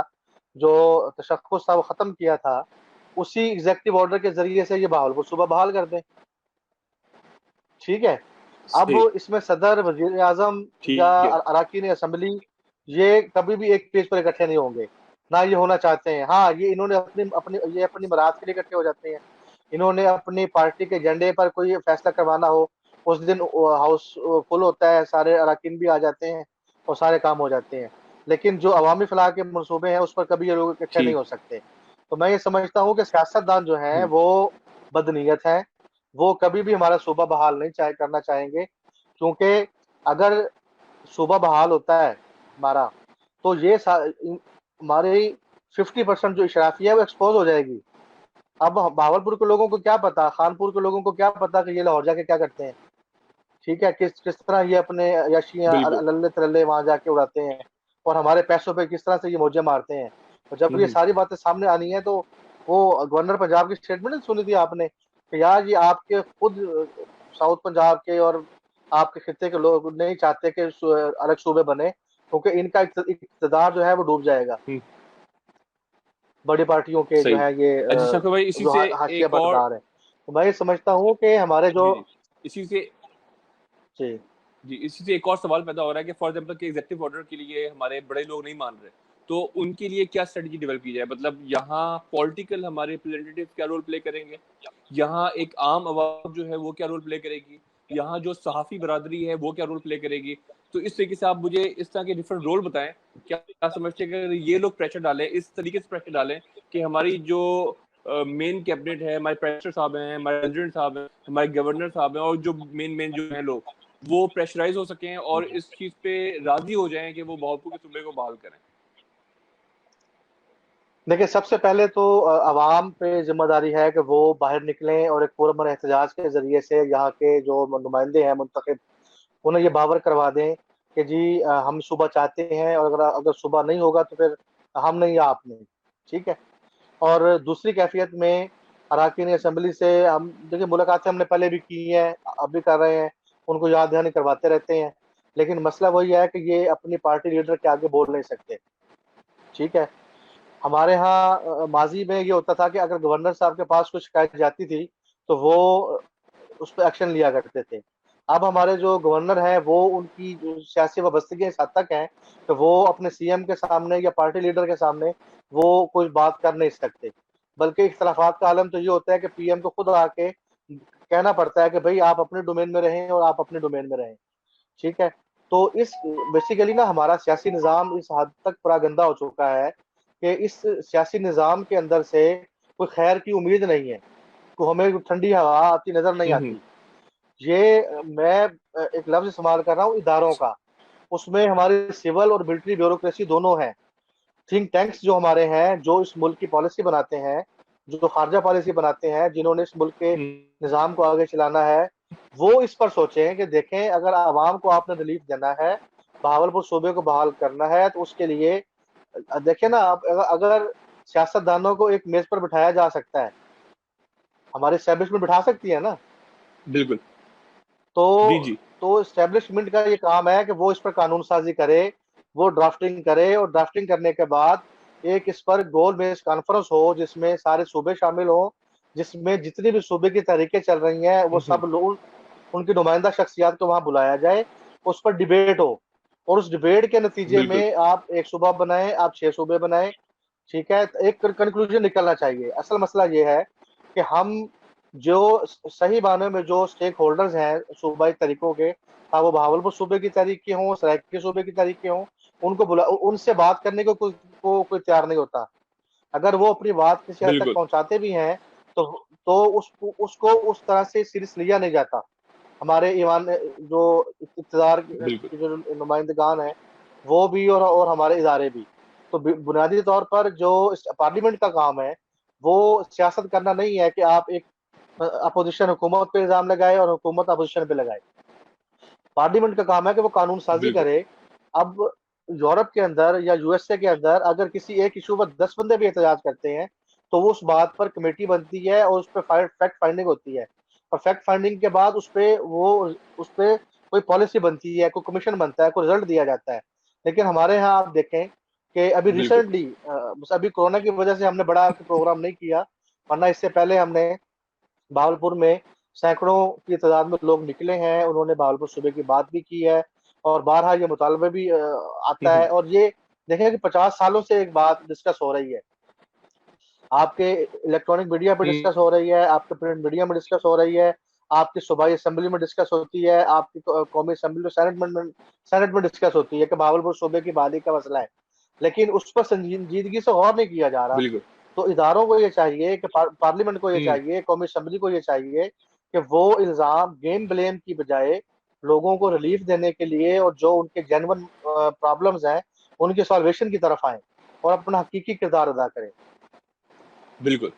[SPEAKER 2] जो तशख्खुस था वो खत्म किया था, उसी एग्जेक्टिव ऑर्डर के जरिए से ये बहावलपुर सूबा बहाल कर दें। ठीक है, अब
[SPEAKER 1] सही।
[SPEAKER 2] इसमें सदर, वजीर आजम या
[SPEAKER 1] ठीक है।
[SPEAKER 2] अरकान असम्बली ये कभी भी एक पेज पर इकट्ठे नहीं होंगे, ना ये होना चाहते हैं। हाँ, ये इन्होंने अपनी अपनी ये अपनी मुराद के लिए इकट्ठे हो जाते हैं। इन्होंने अपनी पार्टी के एजेंडे पर कोई फैसला करवाना हो, उस दिन हाउस फुल होता है, सारे अरकान भी आ जाते हैं और सारे काम हो जाते हैं। लेकिन जो अवामी फलाह के मनसूबे हैं उस पर कभी ये लोग इकट्ठे नहीं
[SPEAKER 1] ठीक।
[SPEAKER 2] हो सकते। तो मैं ये समझता हूँ कि सियासतदान जो हैं
[SPEAKER 1] हम्म।
[SPEAKER 2] वो बदनीयत हैं, वो कभी भी हमारा सूबा बहाल नहीं करना चाहेंगे, क्योंकि अगर सूबा बहाल होता है हमारा, तो ये हमारी 50% जो इशराफिया है वो एक्सपोज हो जाएगी। अब भावलपुर के लोगों को क्या पता, खानपुर के लोगों को क्या पता कि ये लाहौर जाके क्या करते हैं। ठीक है, किस किस तरह ये अपने यशियां
[SPEAKER 1] बिल्कुल।
[SPEAKER 2] अल्ले तल्ले वहां जाके उड़ाते हैं, और हमारे पैसों पे किस तरह से ये मौजे मारते हैं। और जब ये
[SPEAKER 1] हम्म।
[SPEAKER 2] सारी बातें सामने आनी है, तो वो गवर्नर पंजाब की स्टेटमेंट नहीं सुनी थी आपने कि यार ये आपके खुद साउथ पंजाब के और आपके खित्ते के लोग नहीं चाहते कि अलग सूबे बने, क्योंकि इनका इक़्तिदार जो है वो डूब जाएगा,
[SPEAKER 1] हम्म।
[SPEAKER 2] बड़ी पार्टियों के जो
[SPEAKER 1] सही।
[SPEAKER 2] है ये
[SPEAKER 1] अच्छा शफकत भाई, इसी
[SPEAKER 2] जो
[SPEAKER 1] से
[SPEAKER 2] हाशिया
[SPEAKER 1] एक और,
[SPEAKER 2] बरकरार है। तो मैं ये समझता हूँ कि हमारे जो
[SPEAKER 1] जी जी, इसी से,
[SPEAKER 2] जी
[SPEAKER 1] जी इसी से एक और सवाल पैदा हो रहा है कि फॉर एग्जांपल कि एग्जेक्टिव ऑर्डर के लिए हमारे बड़े लोग नहीं मान रहे, तो उनके लिए क्या स्ट्रेटजी डेवलप की जाए? मतलब यहाँ पॉलिटिकल हमारे रिप्रेजेंटेटिव क्या रोल प्ले करेंगे, यहाँ एक आम आवाम जो है वो क्या रोल प्ले करेगी, यहाँ जो सहाफ़ी बरादरी है वो क्या रोल प्ले करेगी? तो इस तरीके से आप मुझे इस तरह के डिफरेंट रोल बताएं। क्या समझते हैं कि अगर ये लोग प्रेशर डालें, इस तरीके से प्रेशर डालें कि हमारी जो मेन कैबिनेट है, हमारे प्राइम मिनिस्टर साहब हैं, हमारे प्रेसिडेंट साहब हैं, हमारे गवर्नर साहब हैं, और जो मेन मेन जो हैं लोग, वो प्रेशराइज हो सकें और इस चीज पे राजी हो जाएं कि वो बहावलपुर के सूबे को बहाल करें?
[SPEAKER 2] देखिए, सबसे पहले तो अवाम पे जिम्मेदारी है कि वो बाहर निकलें और एक पुरअमन एहतजाज के जरिए से यहाँ के जो नुमाइंदे हैं मुंतखब, उन्हें ये बावर करवा दें कि जी हम सूबा चाहते हैं, और अगर अगर सूबा नहीं होगा तो फिर हम नहीं या आप नहीं। ठीक है, और दूसरी कैफियत में अरकान असम्बली से हम देखिए मुलाकातें हमने पहले भी की हैं, अब भी कर रहे हैं, उनको याद दहानी करवाते रहते हैं। लेकिन मसला वही है कि ये अपनी पार्टी लीडर के आगे बोल नहीं सकते। ठीक है, हमारे यहाँ माजी में ये होता था कि अगर गवर्नर साहब के पास कुछ शिकायत जाती थी तो वो उस पर एक्शन लिया करते थे। अब हमारे जो गवर्नर हैं वो उनकी जो सियासी वाबस्तगी इस हद तक है कि वो अपने सीएम के सामने या पार्टी लीडर के सामने वो कुछ बात कर नहीं सकते, बल्कि इख्तलाफात का आलम तो ये होता है कि पीएम को खुद आके कहना पड़ता है कि भाई आप अपने डोमेन में रहें और आप अपने डोमेन में रहें। ठीक है। तो इस बेसिकली ना हमारा सियासी निज़ाम इस हद तक पूरा गंदा हो चुका है कि इस सियासी निज़ाम के अंदर से कोई खैर की उम्मीद नहीं है, को हमें ठंडी हवा आती नजर नहीं
[SPEAKER 1] हम्म।
[SPEAKER 2] आती। ये मैं एक लफ्ज इस्तेमाल कर रहा हूँ इदारों का, उसमें हमारी सिविल और मिलिट्री ब्यूरोक्रेसी दोनों है। थिंक टैंक्स जो हमारे हैं, जो इस मुल्क की पॉलिसी बनाते हैं, जो खारजा पॉलिसी बनाते हैं, जिन्होंने इस मुल्क के
[SPEAKER 1] हम्म।
[SPEAKER 2] निज़ाम को आगे चलाना है, वो इस पर सोचें कि देखें अगर आवाम को आपने रिलीफ देना है, बहावलपुर सूबे को बहाल करना है, तो उसके लिए देखें ना आप, अगर सियासतदानों को एक मेज पर बिठाया जा सकता है, हमारी एस्टेब्लिशमेंट बिठा सकती है ना,
[SPEAKER 1] बिल्कुल। जी
[SPEAKER 2] तो
[SPEAKER 1] जी।
[SPEAKER 2] तो एस्टेब्लिशमेंट का ये काम है कि वो इस पर कानून साजी करे, वो ड्राफ्टिंग करे, और ड्राफ्टिंग करने के बाद एक इस पर गोल बेस कॉन्फ्रेंस हो जिसमें सारे सूबे शामिल हो, जिसमें जितनी भी सूबे की तहरीकें चल रही हैं वो
[SPEAKER 1] हम्म।
[SPEAKER 2] सब लोग, उनकी नुमाइंदा शख्सियात को वहां बुलाया जाए, उस पर डिबेट हो, और उस डिबेट के नतीजे
[SPEAKER 1] बिल्कुल
[SPEAKER 2] में आप एक सूबा बनाएं, आप 6 सूबे बनाएं। ठीक है, तो एक कंक्लूजन निकलना चाहिए। असल मसला ये है कि हम जो सही मायने में जो स्टेक होल्डर्स हैं सूबाई तरीकों के, हाँ वो बहावलपुर सूबे की तहरीक के हों, सरायके सूबे की तहरीक के हों, उनको बुला, उनसे बात करने कोई तैयार नहीं होता। अगर वो अपनी बात किसी हद तक
[SPEAKER 1] बिल्कुल
[SPEAKER 2] पहुंचाते भी हैं तो उसको उस तरह से सीरियस लिया नहीं जाता। हमारे ईमान जो इक़्तिदार
[SPEAKER 1] बिल्कुल।
[SPEAKER 2] के जो नुमाइंदगान हैं वो भी, और हमारे इदारे भी, तो बुनियादी तौर पर जो इस पार्लियामेंट का काम है वो सियासत करना नहीं है कि आप एक अपोजिशन हुकूमत पे इल्जाम लगाए और हुकूमत अपोजिशन पे लगाए। पार्लियामेंट का काम है कि वो कानून साजी
[SPEAKER 1] बिल्कुल
[SPEAKER 2] करे। अब यूरोप के अंदर या यूएसए के अंदर अगर किसी एक इशू पर 10 बंदे भी एहतजाज करते हैं तो वो उस बात पर कमेटी बनती है और उस पर फैक्ट फाइंडिंग होती है, और फैक्ट फाइंडिंग के बाद उस पे कोई पॉलिसी बनती है, कोई कमीशन बनता है, कोई रिजल्ट दिया जाता है। लेकिन हमारे यहाँ आप देखें कि अभी
[SPEAKER 1] बिल्कुल।
[SPEAKER 2] रिसेंटली, बस अभी कोरोना की वजह से हमने बड़ा प्रोग्राम नहीं किया, वरना इससे पहले हमने भागलपुर में सैकड़ों की तादाद में लोग निकले हैं, उन्होंने भागलपुर सूबे की बात भी की है, और बारहा ये मुतालबा भी आता
[SPEAKER 1] हम्म।
[SPEAKER 2] है। और ये देखें कि 50 सालों से एक बात डिस्कस हो रही है, आपके इलेक्ट्रॉनिक मीडिया पे डिस्कस हो रही है, आपके प्रिंट मीडिया में डिस्कस हो रही है, आपकी सूबाई असेंबली में डिस्कस होती है, आपकी कौमी असेंबली में सेनेट में डिस्कस होती है कि भागलपुर सूबे की बहाली का मसला है, लेकिन उस पर संजीदगी से गौर नहीं किया जा रहा।
[SPEAKER 1] बिल्कुल।
[SPEAKER 2] तो इदारों को ये चाहिए कि पार्लियामेंट को ये
[SPEAKER 1] हम्म।
[SPEAKER 2] चाहिए, कौमी असेंबली को ये चाहिए कि वो इल्ज़ाम गेम ब्लेम की बजाय लोगों को रिलीफ देने के लिए और जो उनके जेन्युइन प्रॉब्लम्स हैं उनके सॉल्वेशन की तरफ आए और अपना हकीकी किरदार अदा करें।
[SPEAKER 1] बिल्कुल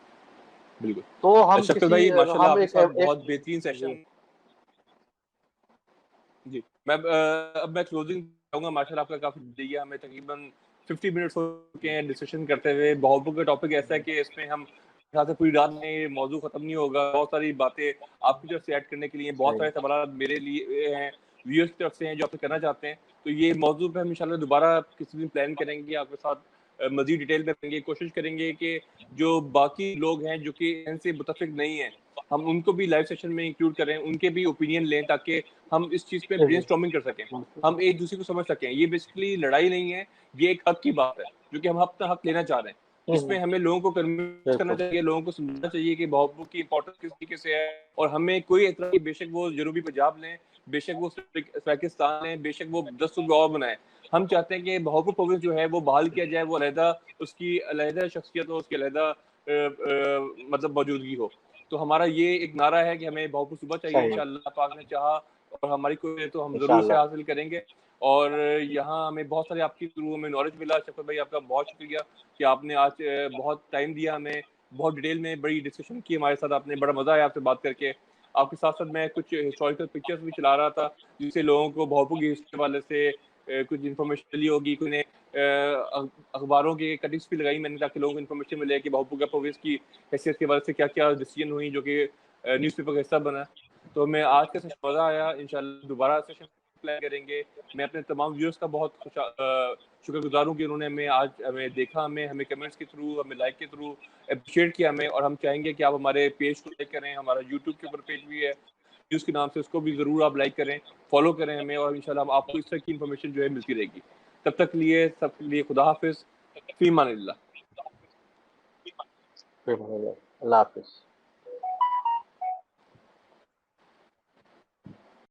[SPEAKER 1] बिल्कुल।
[SPEAKER 2] तो हम
[SPEAKER 1] शक्ल
[SPEAKER 2] किसी
[SPEAKER 1] भाई माशाल्लाह
[SPEAKER 2] हम
[SPEAKER 1] आपके साथ
[SPEAKER 2] एक
[SPEAKER 1] बहुत बेहतरीन
[SPEAKER 2] जी।
[SPEAKER 1] सेशन। जी। मैं अब मैं क्लोजिंग करूंगा। माशाल्लाह आपका काफी दिया हमें, तकरीबन 50 मिनट्स हो चुके हैं डिस्कशन करते हुए। बहुबुक का टॉपिक ऐसा है कि इसमें हम से पूरी रात में मौजू खत्म नहीं होगा। बहुत सारी बातें आपकी तरफ से ऐड करने के लिए, बहुत
[SPEAKER 2] सही।
[SPEAKER 1] सारे सवाल मेरे लिए हैं, व्यूअर्स की तरफ से हैं जो आप करना चाहते हैं। तो ये मौजू पे हम इंशाल्लाह दोबारा किसी दिन प्लान करेंगे, आपके साथ मजीद डिटेल में करेंगे। कोशिश करेंगे कि जो बाकी लोग हैं जो कि इनसे मुतफिक नहीं है, हम उनको भी लाइव सेशन में इंक्लूड करें, उनके भी ओपिनियन लें, ताकि हम इस चीज़ पे
[SPEAKER 2] जी जी।
[SPEAKER 1] ब्रेनस्टॉर्मिंग कर सकें, हम एक दूसरे को समझ सकें। ये बेसिकली लड़ाई नहीं है, ये एक हक की बात है जो कि हम अपना हक लेना चाह रहे हैं। इसमें हमें लोगों को कन्विंस करना
[SPEAKER 2] बिल्कुल।
[SPEAKER 1] चाहिए, लोगों को समझना चाहिए कि बहुबुक की इंपॉर्टेंस किस तरीके से है। और हमें कोई एतराज़ नहीं, बेशक वो जनूबी पंजाब लें, बेशक वो पाकिस्तान लें, बेशक वो 10 सूबे और बनाएं। हम चाहते हैं कि बहुबुक प्रोविंस जो है वो बहाल किया जाए, वो अलहदा, उसकी अलहदा शख्सियत हो, उसकी अलहदा मतलब मौजूदगी हो। तो हमारा ये एक नारा है कि हमें बहुबुक सूबा चाहिए।
[SPEAKER 2] सही।
[SPEAKER 1] इंशाअल्लाह पाक ने चाहा और हमारी कोई तो हम ज़रूर से
[SPEAKER 2] इंशाल्लाह।
[SPEAKER 1] हासिल करेंगे। और यहाँ हमें बहुत सारे आपके थ्रू हमें नॉलेज मिला। शफर भाई आपका बहुत शुक्रिया कि आपने आज बहुत टाइम दिया हमें, बहुत डिटेल में बड़ी डिस्कशन की हमारे साथ आपने। बड़ा मज़ा आया आपसे बात करके। आपके साथ साथ मैं कुछ हिस्टोरिकल पिक्चर्स भी चला रहा था जिससे लोगों को बहुबुक की हिस्ट्री वाले से कुछ इन्फॉर्मेशन मिली होगी। कुछ ने अखबारों के कटिंग्स भी लगाई मैंने, ताकि लोगों को इन्फॉर्मेशन मिले कि बहुबुक प्रोविंस की हैसियत के बारे से क्या क्या डिसीजन हुई जो कि न्यूज़पेपर का हिस्सा बना। तो मैं आज का सेशन मज़ा आया। इंशाल्लाह दोबारा सेशन प्लान करेंगे। मैं अपने तमाम व्यूअर्स का बहुत शुक्रगुजार हूँ कि उन्होंने हमें देखा, हमें कमेंट्स के थ्रू, हमें लाइक के थ्रू अप्रिशिएट किया हमें। और हम चाहेंगे कि आप हमारे पेज को लाइक करें। हमारा यूट्यूब के ऊपर पेज भी है, न्यूज़ के नाम से, उसको भी ज़रूर आप लाइक करें, फॉलो करें हमें, और इंशाल्लाह आपको इस तरह की इन्फॉर्मेशन जो है मिलती रहेगी। तब तक लिए सबके लिए खुदा हाफिज़, फ़ी अमानिल्लाह।
[SPEAKER 2] अल्लाह हाफिज़।